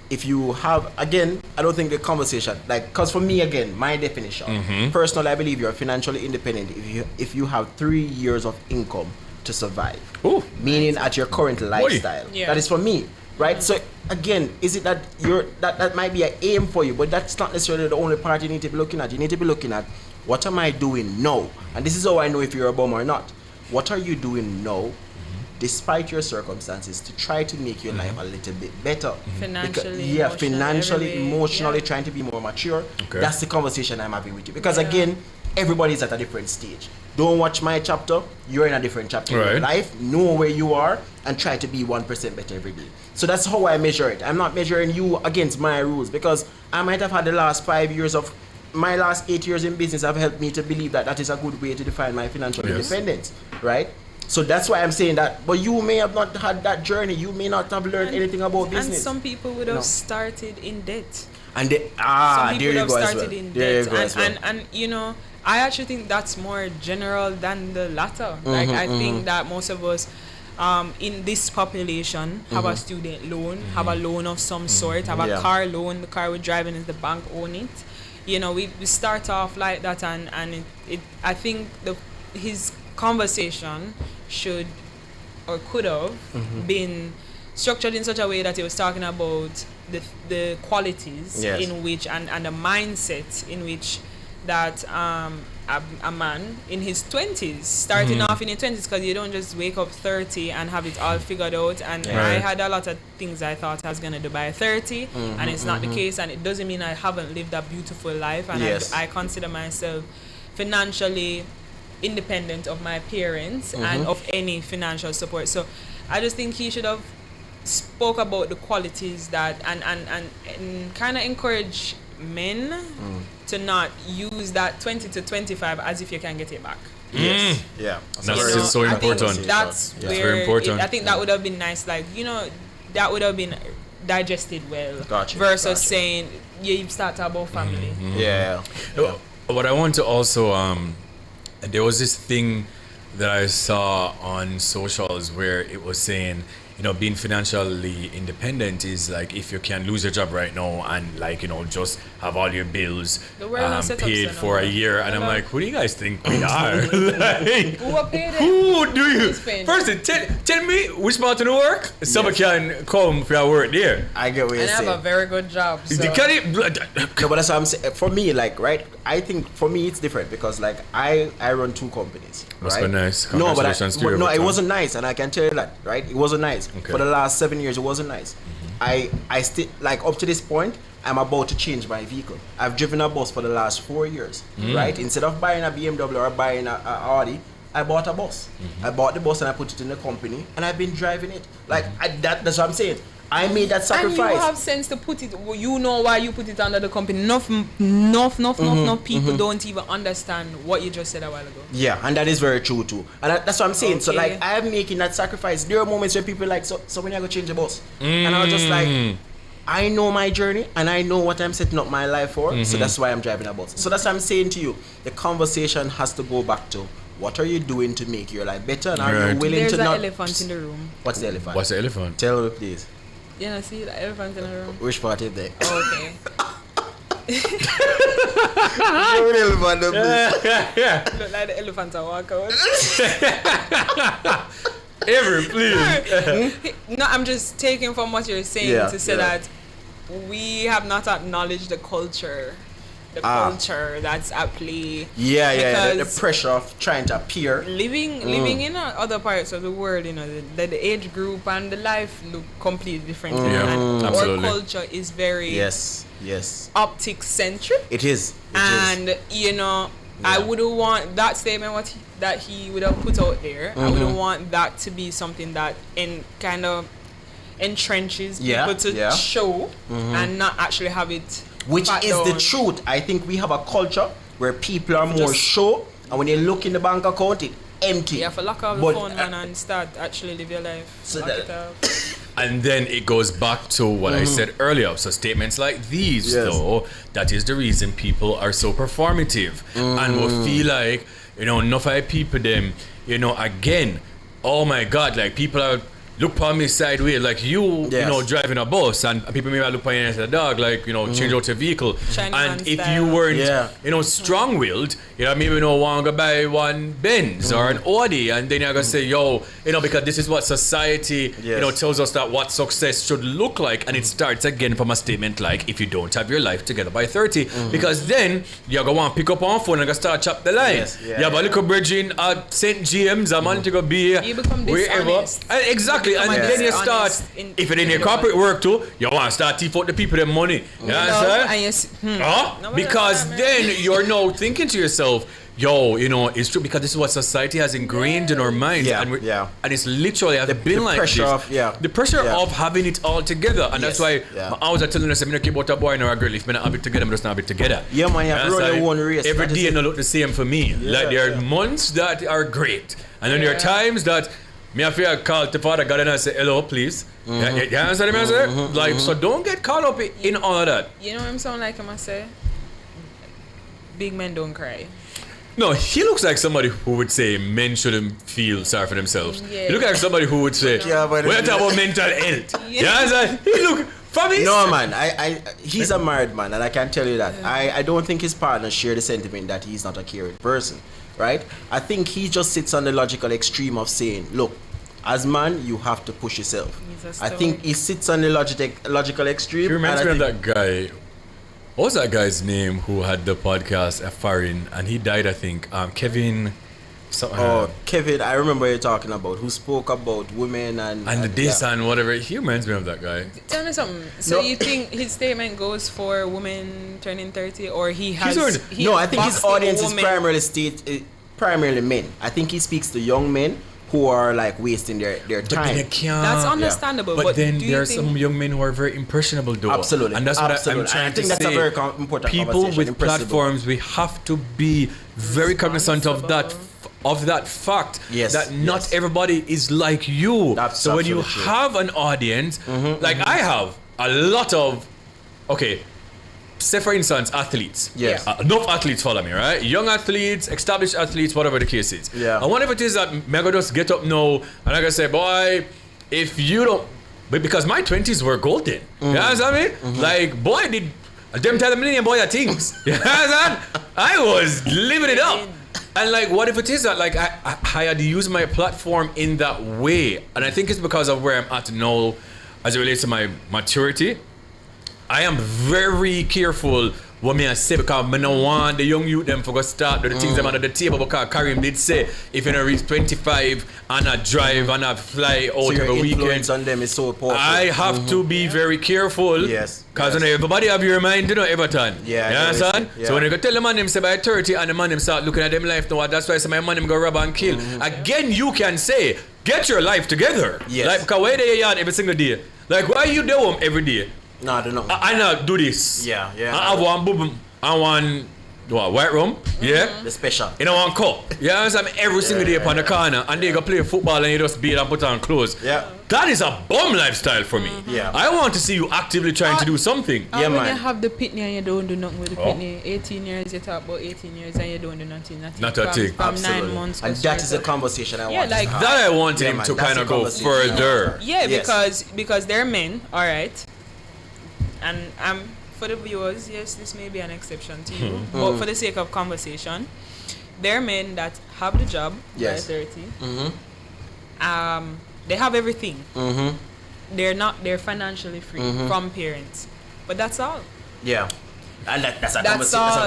if you have, again, I don't think the conversation, because for me, again, my definition, personally, I believe you're financially independent if you have 3 years of income to survive. Meaning at your current lifestyle. That is for me, right? So again, is it that that might be an aim for you, but that's not necessarily the only part you need to be looking at. You need to be looking at, what am I doing now? And this is how I know if you're a bum or not. What are you doing now, despite your circumstances, to try to make your life a little bit better? Financially, emotionally, trying to be more mature. That's the conversation I'm having with you. Because again, everybody's at a different stage. Don't watch my chapter. You're in a different chapter in your life. Know where you are and try to be 1% better every day. So that's how I measure it. I'm not measuring you against my rules, because I might have had the last 5 years of my last 8 years in business have helped me to believe that is a good way to define my financial independence, right? So that's why I'm saying that. But you may have not had that journey. You may not have learned anything about business. And some people would have started in debt. And some people there you would go have as well. started in debt. And I actually think that's more general than the latter. I think that most of us in this population have a student loan, have a loan of some sort, have a car loan. The car we're driving is the bank own it. We start off like that, and I think his conversation should or could have been structured in such a way that he was talking about the qualities in which and the mindset in which that a man in his 20s, starting off in your 20s, because you don't just wake up 30 and have it all figured out. And I had a lot of things I thought I was going to do by 30, and it's not the case. And it doesn't mean I haven't lived a beautiful life. And I consider myself financially independent of my parents and of any financial support. So I just think he should have spoke about the qualities that and kind of encourage men to not use that 20 to 25 as if you can get it back. That's so important. That's where very important. I think that would have been nice, that would have been digested well, versus saying you start about family. What I want to also there was this thing that I saw on socials where it was saying, being financially independent is like if you can lose your job right now and just have all your bills paid for a year. And I'm like, who do you guys think we are? Who do you? First, tell me which part of the work someone can come for your work there. I get what you're saying. And I have a very good job. So. No, but that's what I'm saying. For me, I think for me it's different because I run 2 companies. That's been nice. No, it wasn't nice, and I can tell you that, right? It wasn't nice. Okay. For the last 7 years, it wasn't nice. I still up to this point, I'm about to change my vehicle. I've driven a bus for the last 4 years, right? Instead of buying a BMW or buying a Audi, I bought a bus. I bought the bus and I put it in the company, and I've been driving it. That's what I'm saying. I made that sacrifice. And you have sense to put it. You know why you put it under the company. Enough people don't even understand what you just said a while ago. Yeah, and that is very true too. And that's what I'm saying. So like, I am making that sacrifice. There are moments where people are like, so when I go change the bus, and I was just like, I know my journey and I know what I'm setting up my life for. So that's why I'm driving a bus. So that's what I'm saying to you. The conversation has to go back to, what are you doing to make your life better? And are you willing There's to an not... elephant in the room. What's the elephant? What's the elephant? Tell me, please. You know, see the elephant in the room? Which part is there? Oh, okay. Look like the elephant are walk out. Avery, please. No, I'm just taking from what you're saying to say that we have not acknowledged the culture. The culture that's at play. The pressure of trying to appear. Living in other parts of the world, you know, the age group and the life look completely different. And our culture is very optic centric. It is. You know, I wouldn't want that statement that he would have put out there. I wouldn't want that to be something that entrenches people to show and not actually have it. Which is the truth. I think we have a culture where people are more show, and when you look in the bank account, it's empty. You have to lock off the phone, man, and start actually live your life. So and then it goes back to what I said earlier. So statements like these, though, that is the reason people are so performative and will feel like, you know, enough of people them, you know, again, oh my God, like people are. Look upon me sideways, like you know, driving a bus, and people maybe look upon you as a dog, like, you know, change out your vehicle. And if you weren't, you know, strong-willed, you know, maybe want to buy one Benz or an Audi, and then you're going to say, yo, you know, because this is what society, you know, tells us that what success should look like, and it starts again from a statement like, if you don't have your life together by 30, because then you're going to want to pick up on phone and start chop the line. You have a little bridge in at St. James, a man to go be wherever. Exactly. And then you start, if it in your corporate work too, you want to start teeth out the people their money. You understand? Because then you're now thinking to yourself, yo, you know, it's true, because this is what society has ingrained in our minds. And it's literally been like this. The pressure of having it all together. And that's why I was telling us, I'm not about a boy nor a girl. If I not have it together, I'm just not have it together. Yeah, man, you have to run your own race. Every day don't look the same for me. Like there are months that are great. And then there are times that me I feel call the father God and I say, hello, please. You understand me? I say? Like, so don't get caught up in all of that. You know what I'm sound like him I say? Big men don't cry. No, he looks like somebody who would say men shouldn't feel sorry for themselves. He look like somebody who would say, we're talking about mental health. You understand? He look, for me. No, man, he's a married man, and I can tell you that. I don't think his partner share the sentiment that he's not a caring person. Right? I think he just sits on the logical extreme of saying, look, as man, you have to push yourself. I think he sits on the logical extreme. He reminds me of that guy. What was that guy's name who had the podcast Foreign, and he died, I think. Kevin. Kevin, I remember you talking about, who spoke about women and this and whatever. He reminds me of that guy. Tell me something. So you think his statement goes for women turning 30, or he has? I think his audience is primarily men. I think he speaks to young men who are like wasting their time. That's understandable. But then there are some young men who are very impressionable, though. Absolutely. And that's what I'm trying to say. That's a very important people with platforms, we have to be very cognizant of that fact that not everybody is like you. So when you have an audience, like I have a lot of, say for instance, athletes. Enough athletes follow me, right? Young athletes, established athletes, whatever the case is. And whatever it is that me go just get up now and I gotta say, boy, if you don't, but because my 20s were golden. You know what I mean? Like, boy, did them tell the millennium Bwoyatingz. You know what I was living it up. And like, what if it is that like I had to use my platform in that way? And I think it's because of where I'm at now as it relates to my maturity. I am very careful what me I say, because I don't want the young youth them for go start the things them under the table, because Karim did say if you don't reach 25 and I drive and I fly out every weekend. Influence on them is so powerful. I have to be very careful. Because everybody have your mind, you know, Everton. You understand? So when you go tell the man them say by 30 and the man them start looking at them life now, that's why some of my man them go rob and kill. Again, you can say, get your life together. Like, because where they yard every single day Like, why you do them every day? No, I don't know. I not do this. Yeah. I have one boom. I want white rum. Yeah. The special. You know, one cup. Yeah, I'm every single day upon the corner, and they go play football and you just beat and put on clothes. Yeah. That is a bum lifestyle for me. Yeah. I want to see you actively trying to do something. When you have the pitney and you don't do nothing with the pitney, 18 years, you talk about 18 years and you don't do nothing. Not a thing. From 9 months. And that is a conversation I want to have. That I wanted him to kind of go further. Yeah, because they're men, all right. And for the viewers, yes, this may be an exception to you, but for the sake of conversation, they're men that have the job by 30. They have everything. They're financially free from parents, but that's all. Yeah. And that's a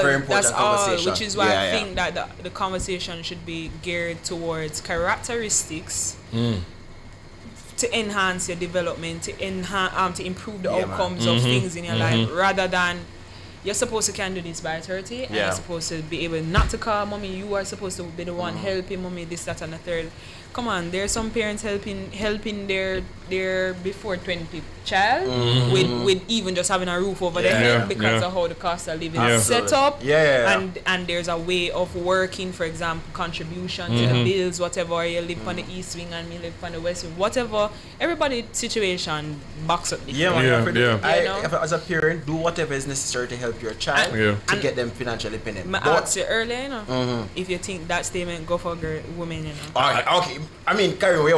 very important that's conversation. all, which is why I think that the conversation should be geared towards characteristics to enhance your development, to improve the outcomes of things in your life, rather than you're supposed to can do this by 30 and you're supposed to be able not to call mommy, you are supposed to be the one helping mommy, this, that, and the third. Come on, there's some parents helping their before 20 child with even just having a roof over their head because of how the cost of living is set up. And there's a way of working, for example, contribution to the bills, whatever. You live on the east wing and me live on the west wing, whatever. Everybody's situation box up. As a parent, do whatever is necessary to help your child to get them financially independent. I asked you earlier, you know, if you think that statement go for women, you know. Okay. I mean, Carrie, you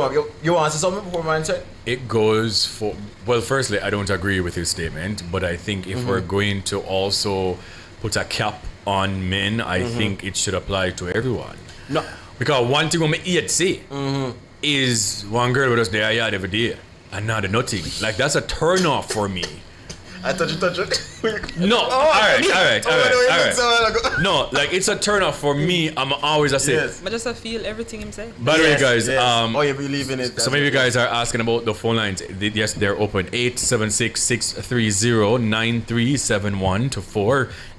want to say something before man said? It goes for, well, firstly, I don't agree with his statement, but I think if we're going to also put a cap on men, I think it should apply to everyone. No. Because one thing I eat say is one girl with us there yard every day and not a nothing. Like, that's a turn off for me. I touch it. No, all right. No, like, it's a turn off for me. I'm always a say. But just I feel everything him say. By the way, guys, you believe in it. Some of you guys are asking about the phone lines. Yes, they're open. 876-630-9371 to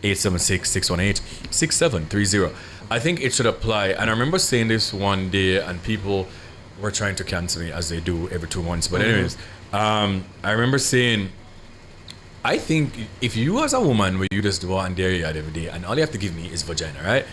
876-618-6730. I think it should apply. And I remember saying this one day, and people were trying to cancel me, as they do every 2 months. But anyways, I remember saying, I think if you as a woman where you just go on dairy yard every day and all you have to give me is vagina, right?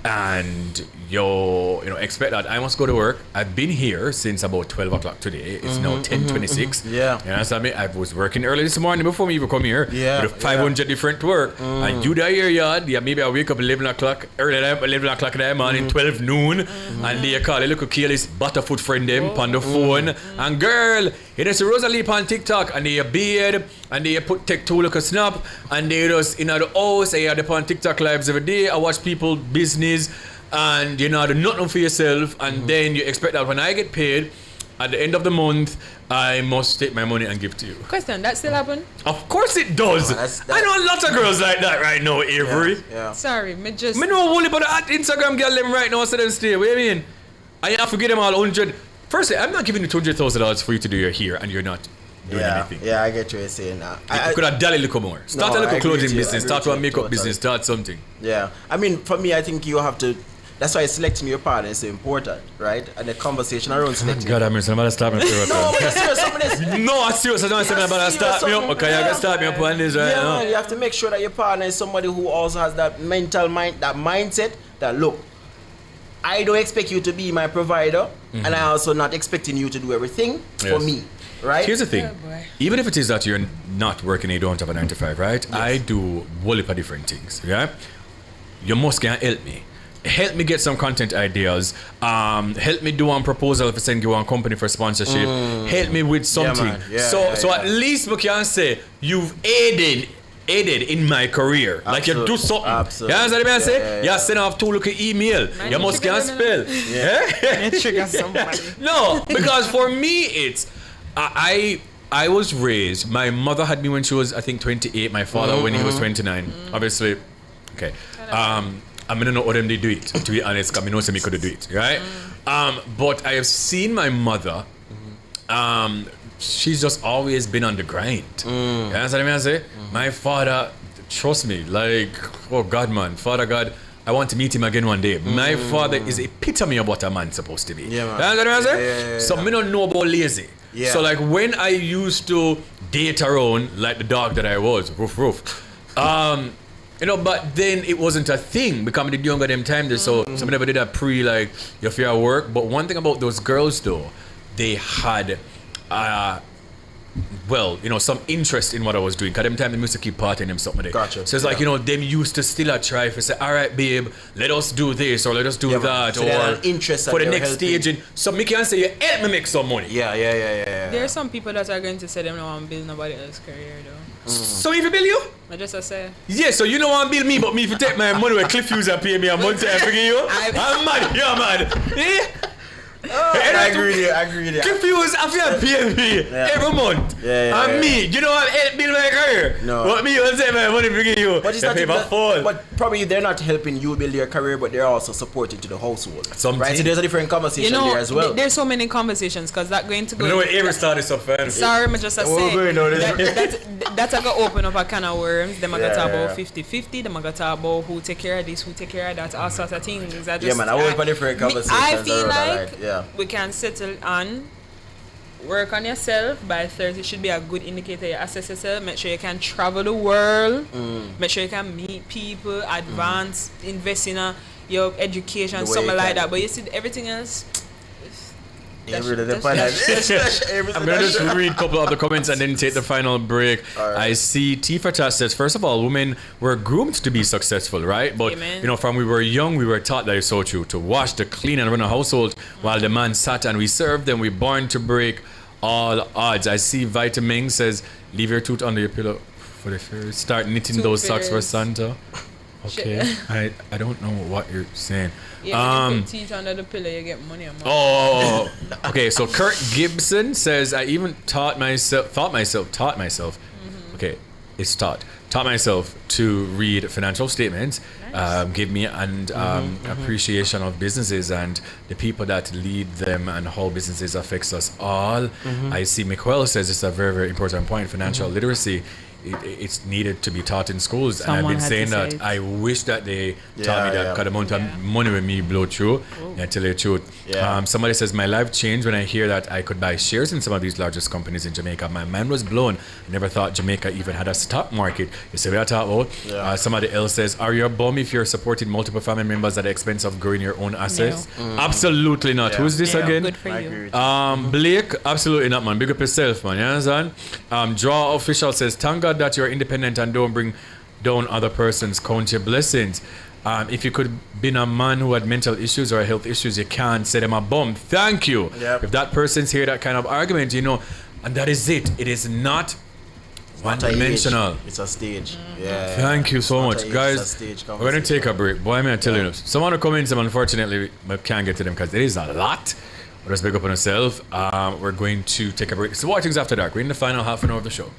And you expect that I must go to work. I've been here since about 12 o'clock today. It's now 10:26. Yeah. You understand me? I was working early this morning before me even come here. Yeah. With 500 different work. And you there your yard, maybe I wake up 11 o'clock in the morning, 12 noon, and they call a little careless butterfoot friend them on the phone. And girl, it is Rosalie on TikTok, and they beard, and they take 2 look a snap, and they just in the house, they are on TikTok lives every day. I watch people business, and you know, do nothing for yourself, and then you expect that when I get paid at the end of the month, I must take my money and give to you. Question, that still happen? Of course it does. I know a lot of girls like that right now, Avery. Yeah. Sorry, me know only but at Instagram girl them right now, so them stay. What do you mean? I have to give them all 100. Firstly, I'm not giving you $200,000 for you to do your hair, and you're not doing anything. Yeah, I get what you're saying now. You could have done a little more. Start a little clothing business, start a makeup business, start something. Yeah. I mean, for me, I think you have to. That's why selecting your partner is so important, right? And the conversation around selecting. God, I'm going to start me up. No, but serious, some of this. No, I'm serious. I don't say about to start me up. Okay, you're going to start me up on this right now. Man, you have to make sure that your partner is somebody who also has that that mindset that, look, I don't expect you to be my provider, and I also not expecting you to do everything for me, right? Here's the thing. Even if it is that you're not working and you don't have a 9 to 5, right? Yes. I do a whole heap of different things, yeah? You must can help me. Help me get some content ideas. Help me do one proposal for send you one company for sponsorship. Help me with something. So at least we can say you've aided in my career. Absolutely. Like you do something. Absolutely. You understand what I say? You send off 2 little email. You must can spell. It triggers somebody. No, because for me it's I was raised. My mother had me when she was I think 28. My father when he was 29. Obviously, okay. I'm gonna know how them they do it, to be honest, because I know me could do it, right? But I have seen my mother, she's just always been on the grind. You understand what I say? My father, trust me, like, oh God, man, Father God, I want to meet him again one day. My father is epitome of what a man's supposed to be. Yeah, man. You understand what I'm saying? Yeah. So me don't know about lazy. Yeah. So like when I used to date around like the dog that I was, roof. You know, but then it wasn't a thing because I did younger them time there, so some never did that pre like your fear work. But one thing about those girls though, they had well, you know, some interest in what I was doing. Cause them time they used to keep partying them something there. Gotcha. So it's like, you know, them used to still try to say, all right, babe, let us do this or let us do that, so they had or an interest for and the they were next helping. stage. And so me can say, you help me make some money. Yeah. There are some people that are going to say them don't want to build nobody else's career though. So if you bill you? I just say. Yeah, so you don't want to bill me, but me if you take my money where Cliff Hughes and pay me a month I forgive you. I'm mad, you're mad. Eh? I agree with you. Cliff Hughes after pay me every month. And me, you know what help build my career? No. But me, you take my money forgive you. But it's not but probably they're not helping you build your career, but they're also supporting to the household. Right? So there's a different conversation there as well. There's so many conversations because that's going to go. You know what Avery started so fast. Sorry, I just say that's going to open up a can of worms. Them are going to talk about 50-50. Them are going to talk about who take care of this, who take care of that, all sorts of things. I want for different conversations. I feel like we can settle on work on yourself. By 30 should be a good indicator. You assess yourself, make sure you can travel the world, make sure you can meet people, advance, invest in your education, something like that. But you see everything else. I'm going to just read a couple of the comments and then take the final break. Right. I see Tifa says, first of all, women were groomed to be successful, right? But, you know, from we were young, we were taught that it's so true. To wash, to clean, and run a household while the man sat and we served them. We're born to break all odds. I see Vitaming says, leave your tooth under your pillow for the fears. Start knitting those socks for Santa. Okay, I don't know what you're saying. Yeah, you put teeth under the pillow, you get money. Oh, okay. So Kurt Gibson says, I even taught myself. Okay, it's taught myself to read financial statements. Give me an appreciation of businesses and the people that lead them and how businesses affects us all. I see Michael says it's a very, very important point. Financial literacy. It's needed to be taught in schools. And I've been saying that I wish that they taught me that because the amount of money with me blow through. I tell you the truth. Somebody says my life changed when I hear that I could buy shares in some of these largest companies in Jamaica. My mind was blown. I never thought Jamaica even had a stock market. You see what I talk about? Somebody else says, are you a bum if you're supporting multiple family members at the expense of growing your own assets? Absolutely not. Who's this again? Good for you. Blake, absolutely not, man. Big up yourself, man. You understand? Draw Official says, thank God that you're independent and don't bring down other persons. Count your blessings. If you could be a man who had mental issues or health issues, you can't say them a bum. Thank you. If that person's here, that kind of argument, you know, and that is it. It is not one-dimensional. It's a stage. Thank you so much, guys. We're going to take a break. Boy, I'm telling you, some of the comments, unfortunately, I can't get to them because there is a lot. But let's pick up on ourselves. We're going to take a break. So Bwoyatingz After Dark. We're in the final half an hour of the show.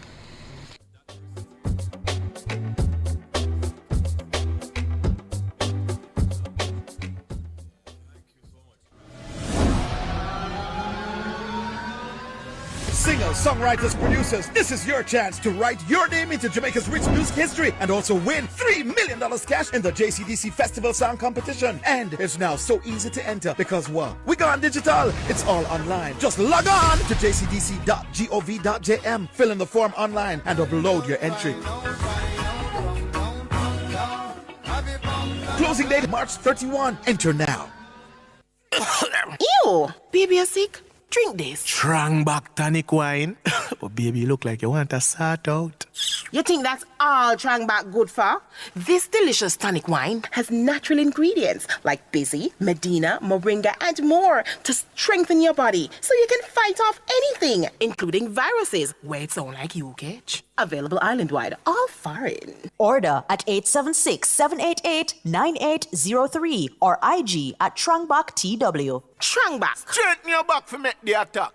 Singers, songwriters, producers, this is your chance to write your name into Jamaica's rich music history and also win $3 million cash in the JCDC Festival Song Competition. And it's now so easy to enter because what? We gone digital. It's all online. Just log on to jcdc.gov.jm, fill in the form online and upload your entry. Closing date March 31. Enter now. Ew, baby, you're sick. Drink this. Strong back tonic wine. But baby, you look like you want to sort out. You think that's all Trang back good for? This delicious tonic wine has natural ingredients like Busy, Medina, Moringa, and more to strengthen your body so you can fight off anything, including viruses, where it sound like you catch. Available island-wide, all foreign. Order at 876-788-9803 or IG at Trangbach TW. Trangbach. Straighten your back for make the attack.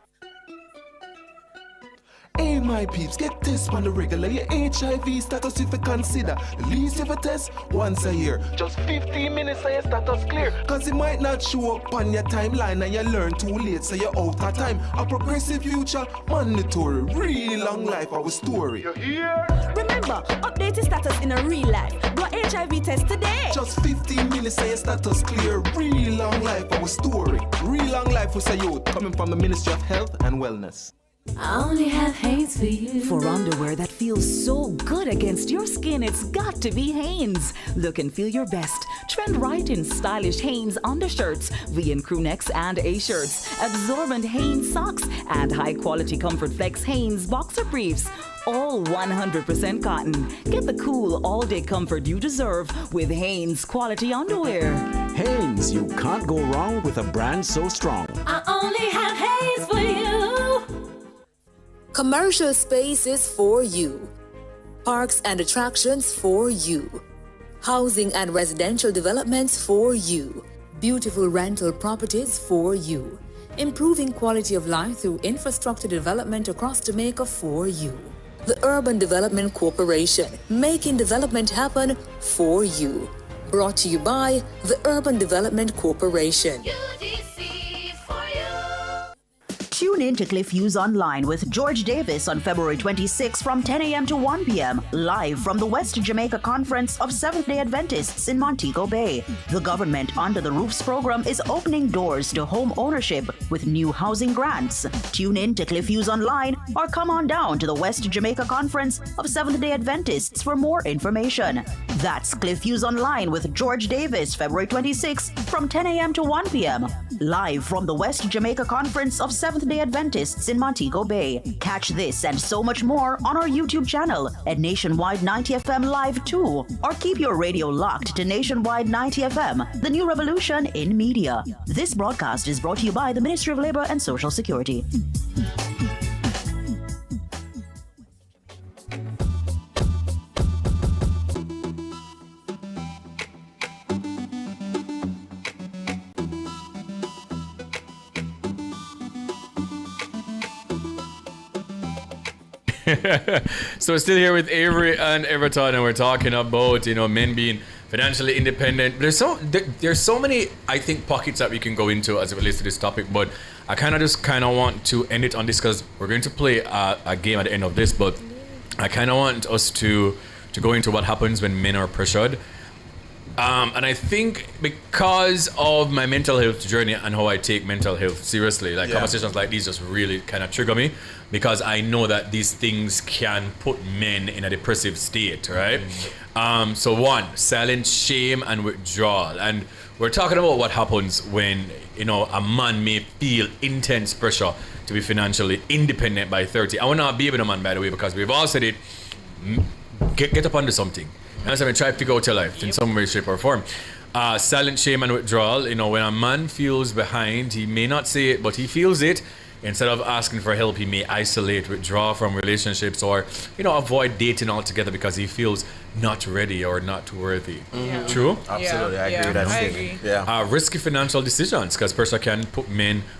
Hey my peeps, get this on the regular. Your HIV status if you consider. At least if you test once a year. Just 15 minutes and your status clear. Cause it might not show up on your timeline and you learn too late, so you're out of time. A progressive future, mandatory. Real long life, our story. You hear? Remember, update your status in a real life. Do a HIV test today. Just 15 minutes and your status clear. Real long life, our story. Real long life with a youth coming from the Ministry of Health and Wellness. I only have Hanes for you. For underwear that feels so good against your skin, it's got to be Hanes. Look and feel your best. Trend right in stylish Hanes undershirts, V and crew necks and A-shirts, absorbent Hanes socks, and high-quality Comfort Flex Hanes boxer briefs. All 100% cotton. Get the cool all-day comfort you deserve with Hanes quality underwear. Hanes, you can't go wrong with a brand so strong. I only have Hanes for you. Commercial spaces for you. Parks and attractions for you. Housing and residential developments for you. Beautiful rental properties for you. Improving quality of life through infrastructure development across Jamaica for you. The Urban Development Corporation, making development happen for you. Brought to you by the Urban Development Corporation. Tune in to Cliff Hughes Online with George Davis on February 26 from 10 a.m. to 1 p.m. live from the West Jamaica Conference of Seventh-day Adventists in Montego Bay. The Government Under the Roofs program is opening doors to home ownership with new housing grants. Tune in to Cliff Hughes Online or come on down to the West Jamaica Conference of Seventh-day Adventists for more information. That's Cliff Hughes Online with George Davis, February 26 from 10 a.m. to 1 p.m. live from the West Jamaica Conference of Seventh-day Adventists in Montego Bay. Catch this and so much more on our YouTube channel at Nationwide 90 FM Live 2, or keep your radio locked to Nationwide 90 FM, the new revolution in media. This broadcast is brought to you by the Ministry of Labor and Social Security. So still here with Avery and Everton, and we're talking about, men being financially independent. There's so many, I think, pockets that we can go into as it relates to this topic, but I kind of want to end it on this because we're going to play a game at the end of this, but I kind of want us to go into what happens when men are pressured. And I think because of my mental health journey and how I take mental health seriously, conversations like these just really kind of trigger me, because I know that these things can put men in a depressive state, right? So one, silent shame and withdrawal. And we're talking about what happens when, a man may feel intense pressure to be financially independent by 30. I want to be with a man, by the way, because we've all said it, get up under something. And so I try to figure out your life in some way, shape, or form. Silent shame and withdrawal. When a man feels behind, he may not say it, but he feels it. Instead of asking for help, he may isolate, withdraw from relationships, or avoid dating altogether because he feels not ready or not worthy. Mm-hmm. True? Absolutely, I agree with that statement. Yeah. Risky financial decisions, because pressure can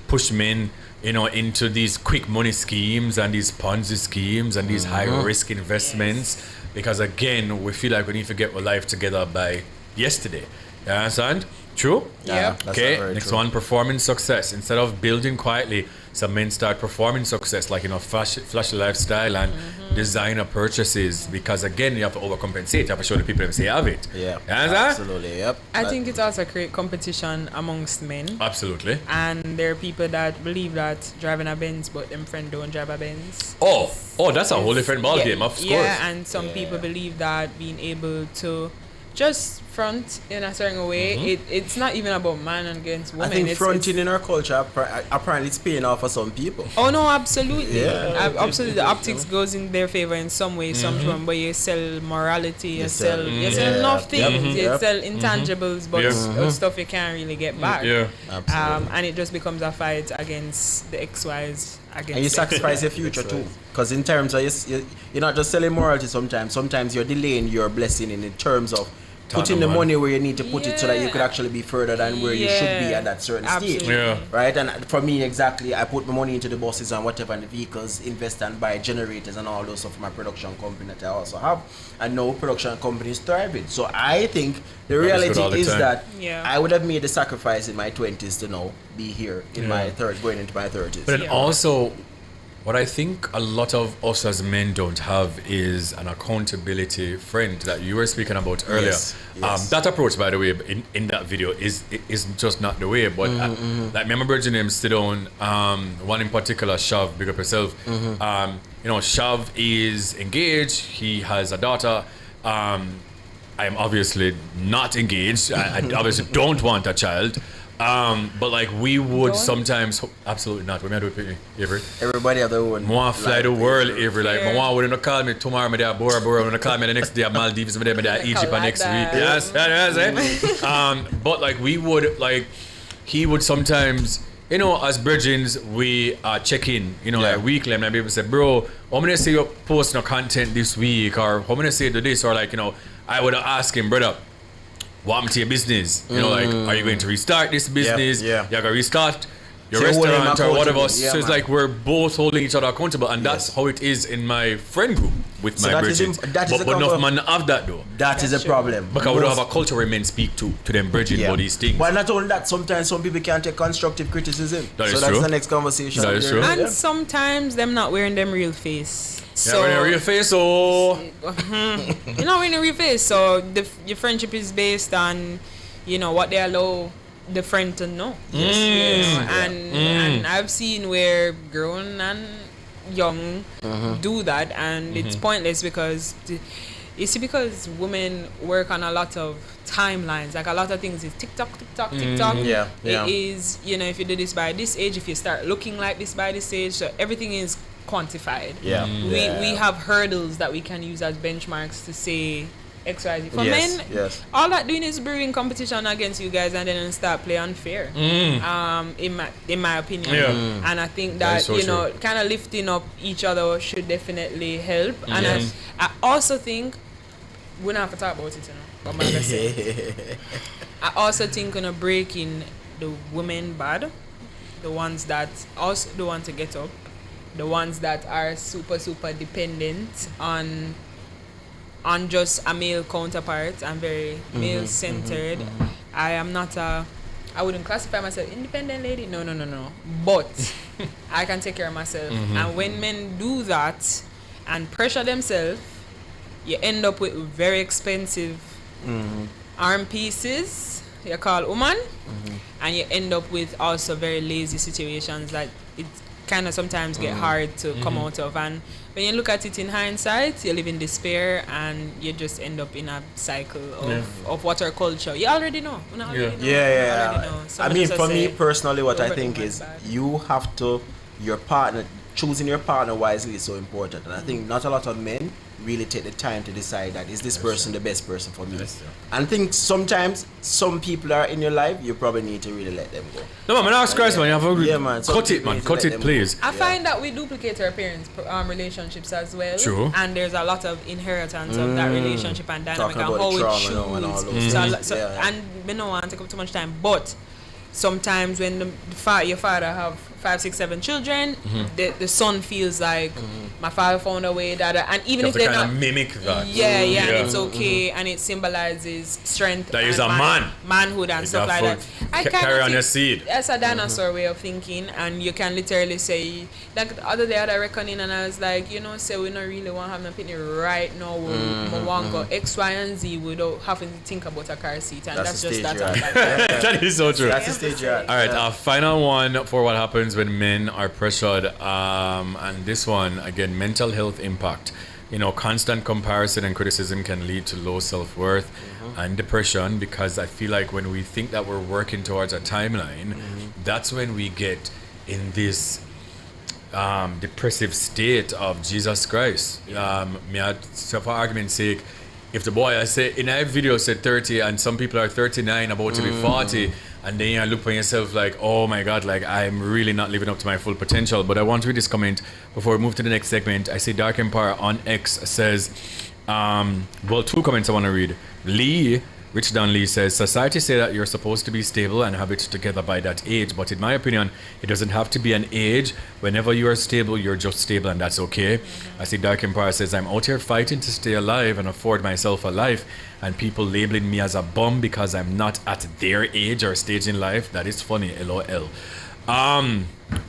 push men into these quick money schemes and these Ponzi schemes and these high risk investments. Yes. Because again, we feel like we need to get our life together by yesterday. You understand? True? Yeah. Okay, next one, performing success. Instead of building quietly, some men start performing success, like flashy lifestyle and designer purchases, because again, you have to overcompensate. You have to show the people that say you have it. Yeah, absolutely. Yep. I think it also creates competition amongst men. Absolutely. And there are people that believe that driving a Benz, but them friend don't drive a Benz. Oh, that's a whole different ballgame, of course. Yeah, and some people believe that being able to just front in a certain way, it's not even about man against woman. I think fronting in our culture apparently it's paying off for some people. Oh no, absolutely. Yeah. Absolutely. The optics goes in their favor in some way, some but you sell morality, you sell enough things, you sell intangibles, but stuff you can't really get back. Yeah, absolutely. And it just becomes a fight against the XYs. And you sacrifice your future too, because in terms of you're not just selling morality. Sometimes you're delaying your blessing in terms of putting the money where you need to put it so that you could actually be further than where you should be at that certain stage. Yeah. Right? And for me, exactly, I put my money into the buses and whatever, and the vehicles, invest and buy generators and all those stuff for my production company that I also have. And no production company is thriving. So I think the reality is that I would have made the sacrifice in my 20s to now be here in my going into my 30s. But then also, what I think a lot of us as men don't have is an accountability friend that you were speaking about earlier. Yes. That approach, by the way, in that video is just not the way. But like, remember Virgin names sit down. One in particular, Shav, big up yourself. Shav is engaged. He has a daughter. I am obviously not engaged. I obviously don't want a child. But like we would sometimes absolutely not. What am I doing, Avery? Everybody have their own. I want to fly the world, Avery. Like my mom wouldn't call me tomorrow. Me there Bora Bora. When call me the next day, Maldives. Me there Egypt next week. Yes. But like we would like, he would sometimes. As Virgins, we check in, like weekly, and maybe people say, bro, how many say you post no content this week, or how many say do this, or like, I would ask him, brother, what happened to your business? Like, are you going to restart this business? You're going to restart your restaurant or whatever. So it's like we're both holding each other accountable, and that's how it is in my friend group with my Virgins. But enough man have that though. That is a problem. Because we don't have a culture where men speak to them Virgins about these things. But not only that, sometimes some people can't take constructive criticism. That's the next conversation. That is true. And sometimes them not wearing them real face. So wearing a real face, so you're not wearing a real face. So your friendship is based on, what they allow the friend to know. And I've seen where grown and young do that, and it's pointless because because women work on a lot of timelines. Like a lot of things is TikTok. It is, if you do this by this age, if you start looking like this by this age, so everything is quantified. We have hurdles that we can use as benchmarks to say XYZ. For men, all that doing is brewing competition against you guys, and then start play unfair. In my opinion, and I think that kind of lifting up each other should definitely help. And I also think we don't have to talk about it, but I'm gonna say, I also think breaking the women bad, the ones that also don't want to get up, the ones that are super dependent on just a male counterpart and very male centered. I wouldn't classify myself independent lady. No. But I can take care of myself. And when men do that and pressure themselves, you end up with very expensive arm pieces, you call woman, and you end up with also very lazy situations that it kind of sometimes get hard to come out of. And when you look at it in hindsight, you live in despair and you just end up in a cycle of what our culture. You already know. I mean, for me personally, what I think is you have to, choosing your partner wisely is so important. And I think not a lot of men really take the time to decide that is this person the best person for me. And I think sometimes some people are in your life, you probably need to really let them go. No man, ask Christ, man. You have cut it, please. I find that we duplicate our parents' relationships as well. True. And there's a lot of inheritance of that relationship and dynamic and how we choose. And we don't want to take up too much time, but sometimes when your father have 5, 6, 7 children, the son feels like my father found a way that, and even if they're not mimic that, and it's okay, and it symbolizes strength. That is a manhood and stuff like that. I carry on your seed. That's a dinosaur way of thinking, and you can literally say, like the other day I had a reckoning, and I was like, say we don't really want to have no opinion right now. We want to go X, Y, and Z without having to think about a car seat, and that's just that. That is so true. That's the stage you're at. All right, our final one for what happens when men are pressured, and this one again, mental health impact. Constant comparison and criticism can lead to low self-worth and depression, because I feel like when we think that we're working towards a timeline, that's when we get in this depressive state of Jesus Christ. So for argument's sake, if the boy I say in every video said 30 and some people are 39 about to be 40, and then you look for yourself like, oh my God, like I'm really not living up to my full potential. But I want to read this comment before we move to the next segment. I see Dark Empire on X says, 2 comments I want to read. Lee Rich Don Lee says, society say that you're supposed to be stable and have it together by that age, but in my opinion, it doesn't have to be an age. Whenever you are stable, you're just stable, and that's okay. I see Dark Empire says, I'm out here fighting to stay alive and afford myself a life, and people labeling me as a bum because I'm not at their age or stage in life. That is funny, LOL.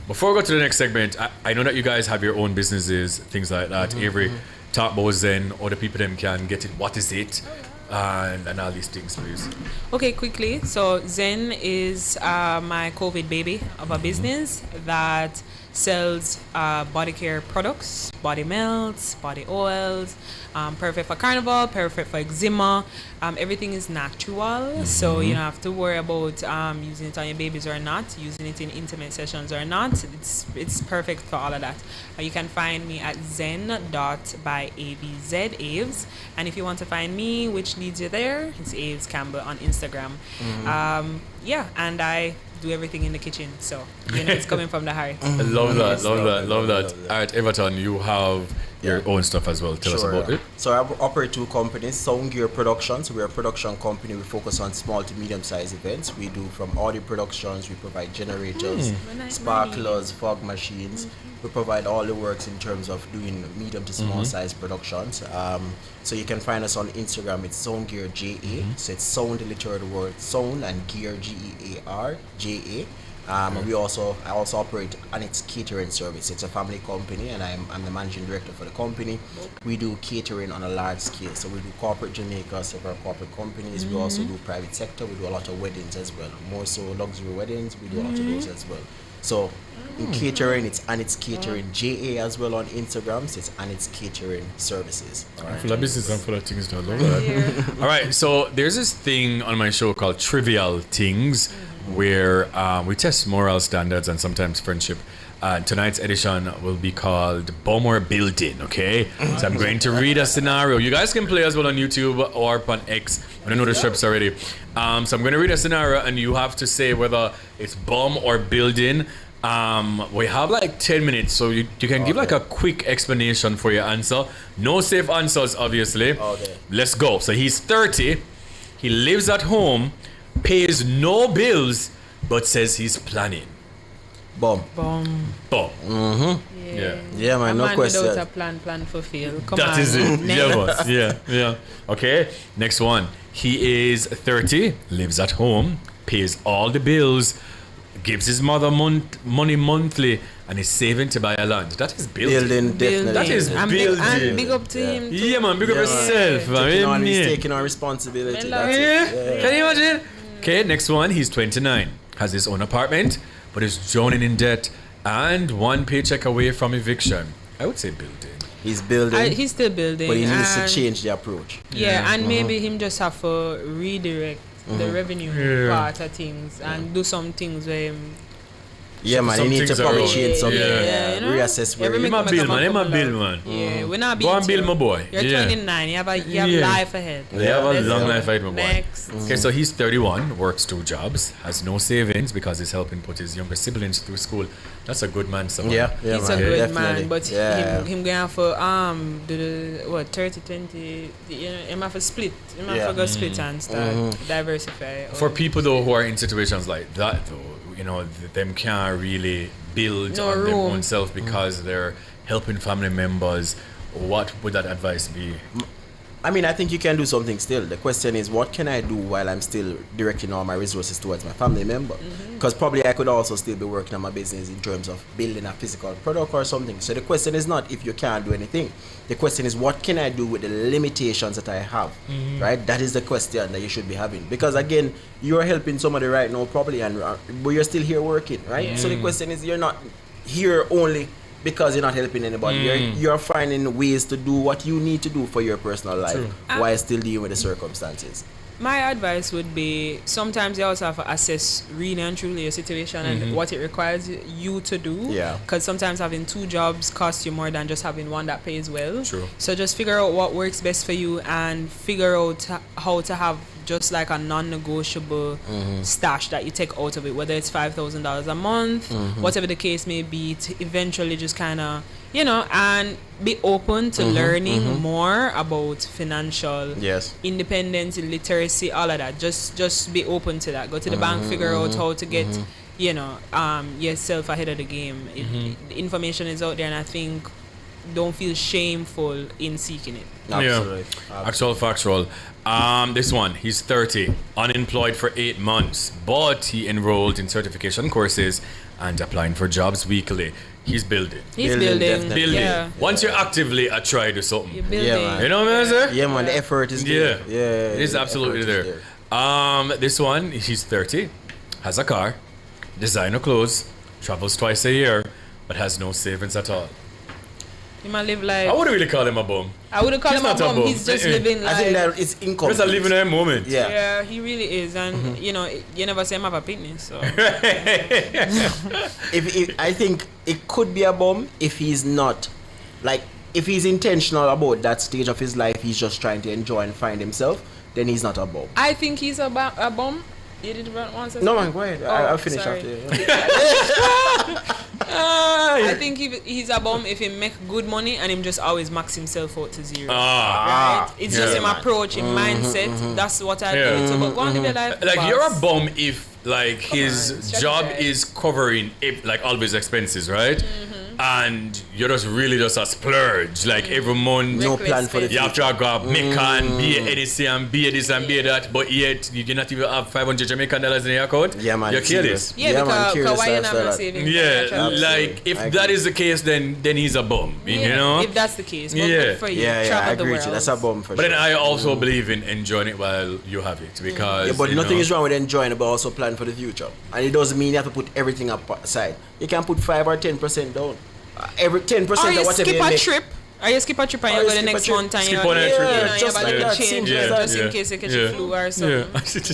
Before we go to the next segment, I know that you guys have your own businesses, things like that. Avery, talk about Zen, other people them can get it. What is it? And all these things, please. Okay, quickly. So Zen is my COVID baby of a business that sells body care products, body melts, body oils, perfect for carnival, perfect for eczema. Everything is natural, so you don't have to worry about using it on your babies or not, using it in intimate sessions or not. It's perfect for all of that. You can find me at zen.byavz, and if you want to find me, which leads you there, it's Aves Campbell on Instagram. Yeah, and I do everything in the kitchen, so you know it's coming from the heart. I love that. All right, Everton, you have your own stuff as well. Tell us about it. So I operate two companies, Sound Gear Productions. We're a production company. We focus on small to medium-sized events. We do from audio productions. We provide generators, sparklers, fog machines. We provide all the works in terms of doing medium to small-sized productions. So you can find us on Instagram. It's Sound Gear JA. So it's sound, the literal word sound, and gear GEAR JA. I also operate on its catering service. It's a family company, and I'm the managing director for the company. We do catering on a large scale. So we do corporate Jamaica, several corporate companies. We also do private sector. We do a lot of weddings as well. More so luxury weddings. We do a lot of those as well. So in catering, it's Anit's Catering JA as well on Instagram. So it's Anit's Catering Services. All right. Full of business and full of things to love that. All right, so there's this thing on my show called Trivial Things, where we test moral standards and sometimes friendship. Tonight's edition will be called Bum or Building, okay? So I'm going to read a scenario. You guys can play as well on YouTube or on X. I don't know the strips already. So I'm going to read a scenario, and you have to say whether it's bum or building. We have like 10 minutes, so you can give like a quick explanation for your answer. No safe answers, obviously. Let's go. So he's 30. He lives at home, pays no bills, but says he's planning. Bum. Yeah, man, no question. Without a plan fulfill. Come on. That is it. Yeah, boss. Yeah. Okay, next one. He is 30, lives at home, pays all the bills, gives his mother money monthly, and is saving to buy a land. That is building. Definitely. That is building. And big up to him. Yeah, man, big up yourself. He's taking on responsibility. That's it. Can you imagine? Okay, next one. He's 29, has his own apartment, but is drowning in debt and one paycheck away from eviction. I would say building. He's building. He's still building. But he needs to change the approach. Yeah, and maybe him just have to redirect the revenue part of things and do some things where him. Yeah, man, you need to probably change something. You know? Reassess where you're build, man. Yeah, we're not go and build, my boy. You're 29. You have life ahead. You have a long life ahead, my boy. Next. Okay, so he's 31, works 2 jobs, has no savings because he's helping put his younger siblings through school. That's a good man, someone. Yeah, he's man, a good definitely. man, but him going for 30-20. You know, him have to split. Him have to go split and start diversify. For people though who are in situations like that, though, you know, them can't really build on their own self because they're helping family members. What would that advice be? I mean, I think you can do something still. The question is, what can I do while I'm still directing all my resources towards my family member? Because probably I could also still be working on my business in terms of building a physical product or something. So the question is not if you can't do anything. The question is, what can I do with the limitations that I have? Right? That is the question that you should be having. Because again, you're helping somebody right now probably, but you're still here working, right? So the question is, you're not here only because you're not helping anybody. You're finding ways to do what you need to do for your personal life while still dealing with the circumstances. My advice would be, sometimes you also have to assess really and truly your situation and what it requires you to do. Yeah. Because sometimes having 2 jobs costs you more than just having one that pays well. True. So just figure out what works best for you and figure out how to have just like a non-negotiable stash that you take out of it, whether it's $5,000 a month, whatever the case may be, to eventually just kind of, you know, and be open to learning more about financial independence, literacy, all of that. Just be open to that. Go to the bank, figure out how to get, you know, yourself ahead of the game. The information is out there, and I think don't feel shameful in seeking it. Absolutely. Actual factual. This one, he's 30, unemployed for 8 months, but he enrolled in certification courses and applying for jobs weekly. He's building. He's building. Yeah. Once you're actively try to something. You're building. Yeah, man. You know what I'm saying? Yeah, man. The effort is there. Yeah. It is absolutely there. This one, he's 30, has a car, designer clothes, travels twice a year, but has no savings at all. He might live like... I wouldn't really call him a bum. I wouldn't call him a bum. He's just living like... I think that it's incomplete. Just a living in a moment. Yeah, he really is. And, you know, you never say him have a picnic, so... I think it could be a bum if he's not... Like, if he's intentional about that stage of his life, he's just trying to enjoy and find himself, then he's not a bum. I think he's a bum. You did once. No, man, go ahead. I'll finish sorry. after you. I think he's a bum if he make good money and him just always max himself out to zero. Right? It's just him approach, him mindset. That's what I do. So, but go on live your life. Like boss. you're a bum if like his job is covering like all his expenses, right? And you're just really just a splurge, like every month. No plan for the You have to go Jamaican, be a NSC and be a this and be a that, but yet you do not even have $500 Jamaican dollars in your account. Yeah, man. You're careless. Yeah, because why you not have savings? Yeah, like if that is the case, then he's a bum. You know? If that's the case, well, good for you. I Travel the agree world. with you. That's a bum for But sure. then I also believe in enjoying it while you have it, because but nothing is wrong with enjoying it, but also plan for the future. And it doesn't mean you have to put everything up aside. You can put 5 or 10% down. Every 10% of whatever skip you a make. trip. Or you skip a trip and you go the next month and you skip on a trip. Just like that. change just in case you catch a flu or something.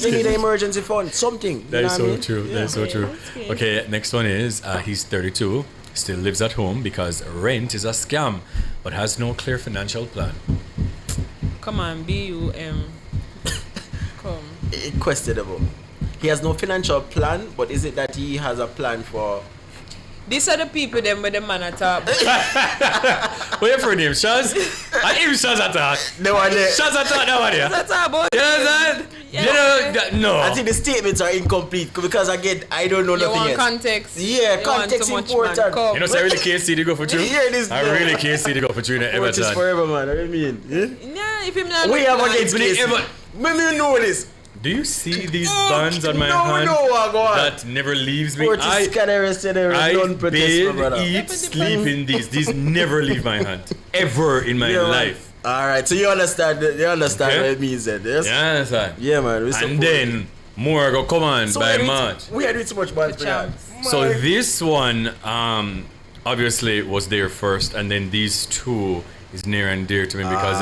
You need an emergency fund, something. That is so true. That is so true. Okay, next one is he's 32, still lives at home because rent is a scam, but has no clear financial plan. Come on, BUM. Come. Questionable. He has no financial plan, but is it that he has a plan for... These are the people them with the man at top. Wait for him, Shaz. I hear Shaz attack. No one there. Shaz attack, no one there. Shaz attack, you know what? No. I think the statements are incomplete because again, I don't know nothing else. Context. Yeah, you context important. You know, so I really can't see the go for you. I really can't see the go for you in Everton. Everton. Forever, man. What do you mean? Yeah, if him not. We have against Casey. When you know this. Do you see these bands on my hand that never leaves me? I bathe, eat, sleep in these. These never leave my hand. Ever in my life. Alright, so you understand what it means then, yes? Yeah, I understand. Yeah, man. And then more go come on by March. We had so much bands for that. So this one obviously was there first, and then these two is near and dear to me because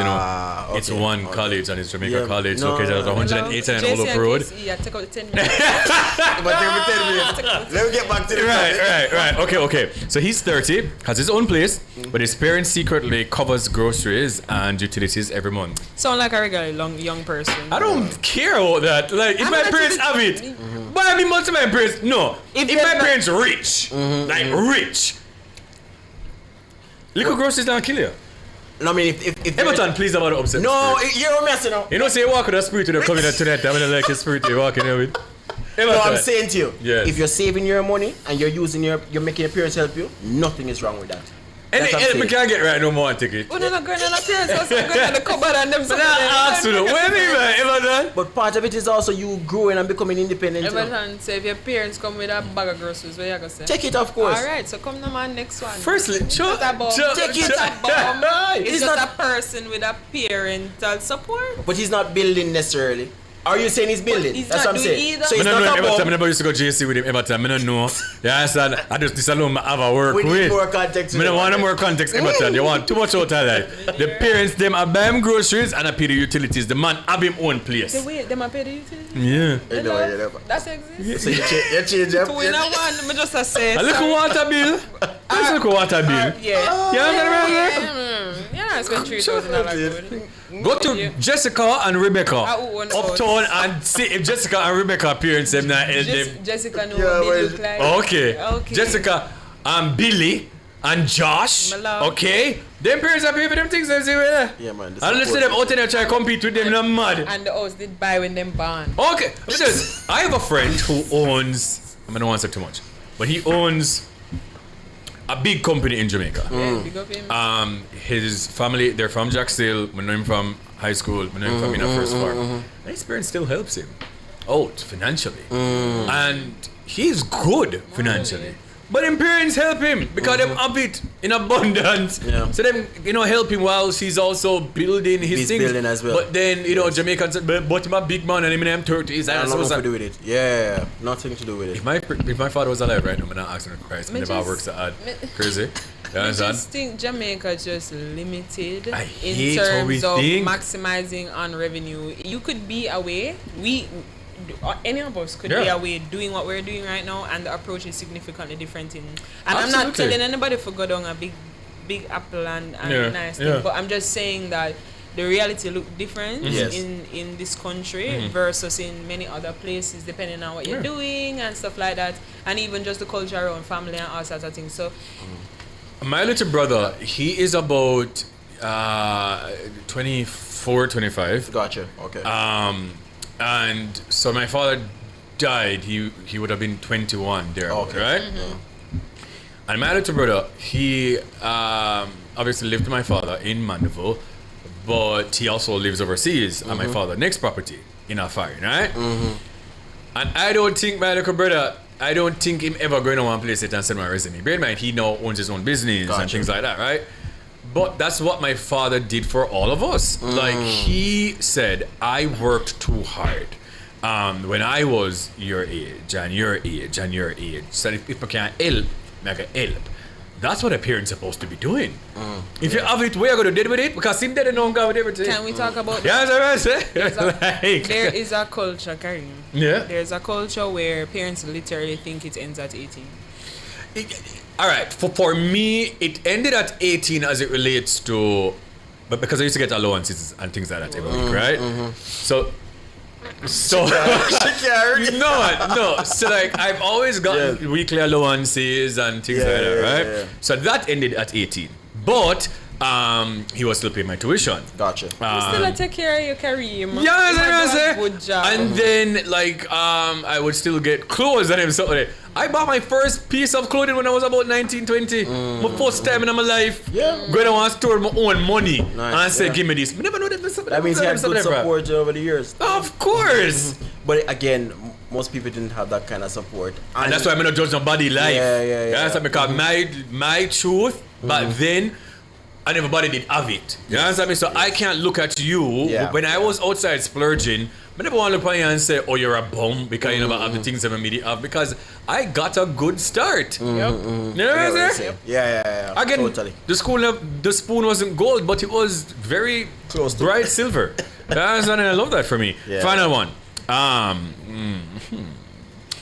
it's one college and it's Jamaica College located at 108 and Olof Road. Yeah, take out the 10 minutes. But take me 10 minutes. Let me get back to the Right. Okay. So he's 30, has his own place, but his parents secretly covers groceries and utilities every month. Sound like a regular young person. I don't care about that. Like if my parents have it, buy me money to my parents. No. If my parents rich, like rich, little groceries don't kill you. No, I mean, if Everton, please about upset. No, you're messing up. You know, say you walk with a spirit to coming tonight. I'm gonna like a spirit you walking here with. Everton. No, I'm saying to you, yes. If you're saving your money and you're making your parents help you, nothing is wrong with that. And we can't get right no more ticket. Oh, no, going on upstairs, so going in the cupboard and them. Everton. But part of it is also you growing and becoming independent. Everton, so if your parents come with a bag of groceries, what you gonna say? Take it, of course. Alright, so come to my next one. Firstly, take it. It's just a person with a parental support. But he's not building necessarily. Are you saying he's building? He's That's not what I'm saying. either. So he's not not a Everton. I never used to go JC with him Everton. I don't know. You understand? I just this alone I have a work we with. need more context. I don't want more context Everton. You want too much out of life. The parents them are buy him groceries and I pay the utilities. The man have him own place. The way them are pay the utilities? Yeah. That's exists. So you change up. Two in a one. I just say. A little water bill. A little water bill. Yeah. You understand? Yeah, can't spend $3,000 Go to Jessica and Rebecca own uptown and see if Jessica and Rebecca parents them not help them. Jessica know what they look like. Okay. Jessica and Billy and Josh. Okay. Them parents are paying for them things. Yeah, man. And listen them out there try to compete with them. They're mad. And the house did buy when them born. Okay. I have a friend who owns. I'm gonna answer too much, but he owns a big company in Jamaica. Yeah, big up him. His family, they're from Jacksonville. We know him from high school. We know him from in our first farm. And his parents still helps him out financially, and he's good financially. But them parents help him because them have it in abundance. Yeah. So them, help him whilst he's also building his things. Building as well. But then, Jamaicans, but him a big man and him in them 30s. Nothing to do with it. Yeah, nothing to do with it. If my father was alive right now, I'm not asking for Christ. Never works so hard. Crazy. You understand? I just think Jamaica just limited in terms of maximizing on revenue. You could be away. Any of us could be away doing what we're doing right now, and the approach is significantly different. I'm not telling anybody for go down a big apple and nice thing, but I'm just saying that the reality look different in this country versus in many other places, depending on what you're doing and stuff like that, and even just the culture around family and all sorts of things. So, my little brother, he is about 24, 25. Gotcha. Okay. And so my father died. He would have been 21 there, right? And my little brother, he obviously lived with my father in Mandeville, but he also lives overseas at my father's next property in Afari, right? And I don't think my little brother, him ever going to one place and send my resume. Bear in mind, he now owns his own business and things like that, right? But that's what my father did for all of us. Like, he said, I worked too hard when I was your age and your age and your age. So if people can help, I can help. That's what a parent's supposed to be doing. If you have it, where are you going to deal with it? Because him dead and don't go with everything. Can we talk about that? There is a culture, Karim. Yeah. There's a culture where parents literally think it ends at 18. All right, for me, it ended at 18 as it relates to, but because I used to get allowances and things like that every week, right? So no. So like I've always gotten weekly allowances and things like that, right? Yeah. So that ended at 18, but he was still paying my tuition. Gotcha. He still take care of your Kareem. Good job. And then I would still get clothes and him something. I bought my first piece of clothing when I was about 19, 20. My first time in my life. Yeah. Going to one store with my own money and say, give me this. I never know that means he had good support over the years. Of course. But again, most people didn't have that kind of support. And that's why I'm not judge nobody life. Yeah. Because my truth back then, and everybody did have it. You understand me? So I can't look at you when I was outside splurging. I never want to look at you and say, "Oh, you're a bum," because you never have the things that I have. Because I got a good start. You know what I'm saying? Yeah. Again, totally. The spoon wasn't gold, but it was very close, bright silver. You understand? And I love that for me. Yeah. Final one.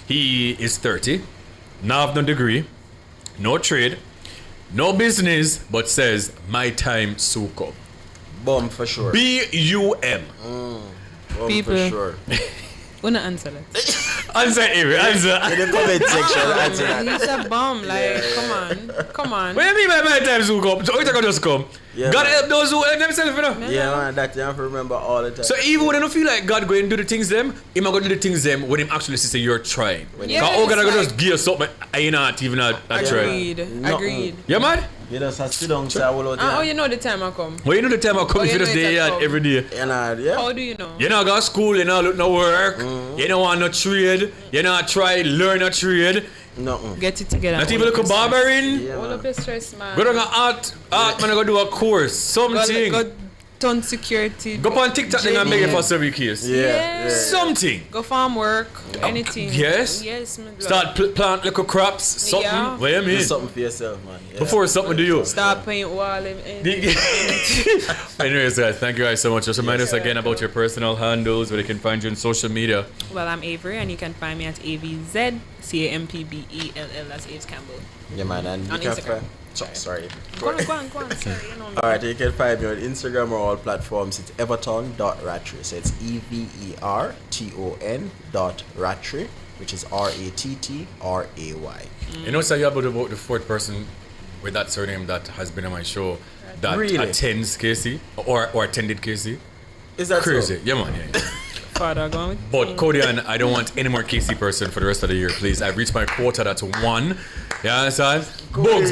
He is 30, now have no degree, no trade. No business, but says, my time soon come. Bum for sure. B-U-M. People. For sure. Wanna answer that? Answer, Avery. Answer. In the comment section, answer that. He's a bum. Come on. What do you mean by my time soon come? So it can just come. Yeah, God help those who help themselves, you know? Yeah, man, that you have to remember all the time. So even when I don't feel like God going to do the things them, he might go do the things them when him actually say you're trying. Because God just give you something, I ain't not even a try. Agreed. You mad? You just sit down, say, oh, you know the time I come. Well, you know the time I come if you just stay here every day. How do you know? You not go to school, you not look no work, you don't want no trade, you not try learn a trade. No. Get it together. Not even look at barbering. All of your stress, man. Go down to art, man, go do a course, something. Go ton security. Go on TikTok and beg for service case. Yeah. Something. Go farm work, anything. Yes. Start plant little crops, something. Yeah. What you mean? Do something for yourself, man. Yeah. Before something do you. Start paint wall. Anyways, guys, thank you guys so much. Just remind us again about your personal handles where they can find you on social media. Well, I'm Avery, and you can find me at AVZ. CAMPBELL. That's Aves Campbell. Yeah, man. And On you can Instagram. Sorry. Go on. Sorry, you know me. Alright, you can find me on Instagram or all platforms. It's everton.ratry. So it's EVERTON.ratry, which is RATTRAY. You know, say about the fourth person with that surname that has been on my show that Really? attends KC or attended KC. Is that crazy? so? Yeah, man. Yeah. Father, go on. But Cody, and I don't want any more KC person for the rest of the year, please. I've reached my quota. That's 1. You understand? Bugs.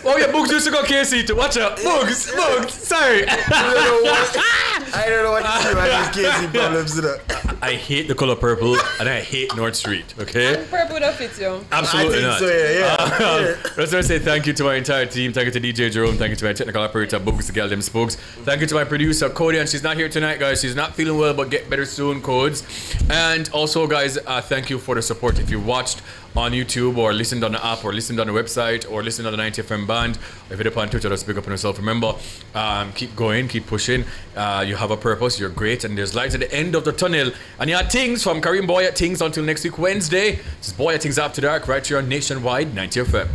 Oh yeah, Bugs used to go KC too. Watch out, Bugs. Sorry. I don't know what to say about these KC problems. I hate the color purple and I hate North Street. Okay. Purple don't fit you. Absolutely not. So, yeah. I just want to say thank you to my entire team. Thank you to DJ Jerome. Thank you to my technical operator, Bugs, the girl, them Spokes. Thank you to my producer, Cody, and she's not here tonight, guys. She's not feeling well, but get better soon, Codes. And also, guys, thank you for the support. If you watched on YouTube or listened on the app or listened on the website or listened on the 90FM band, or if you're up on Twitter, just pick up on yourself. Remember, keep going, keep pushing. You have a purpose, you're great, and there's light at the end of the tunnel. And you have things from Kareem Bwoyatingz until next week, Wednesday. This is Bwoyatingz After Dark right here on Nationwide 90FM.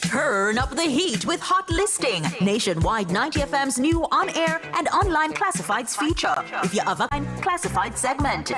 Turn up the heat with Hot Listing, Nationwide 90FM's new on-air and online classifieds feature. If you have a classified segment.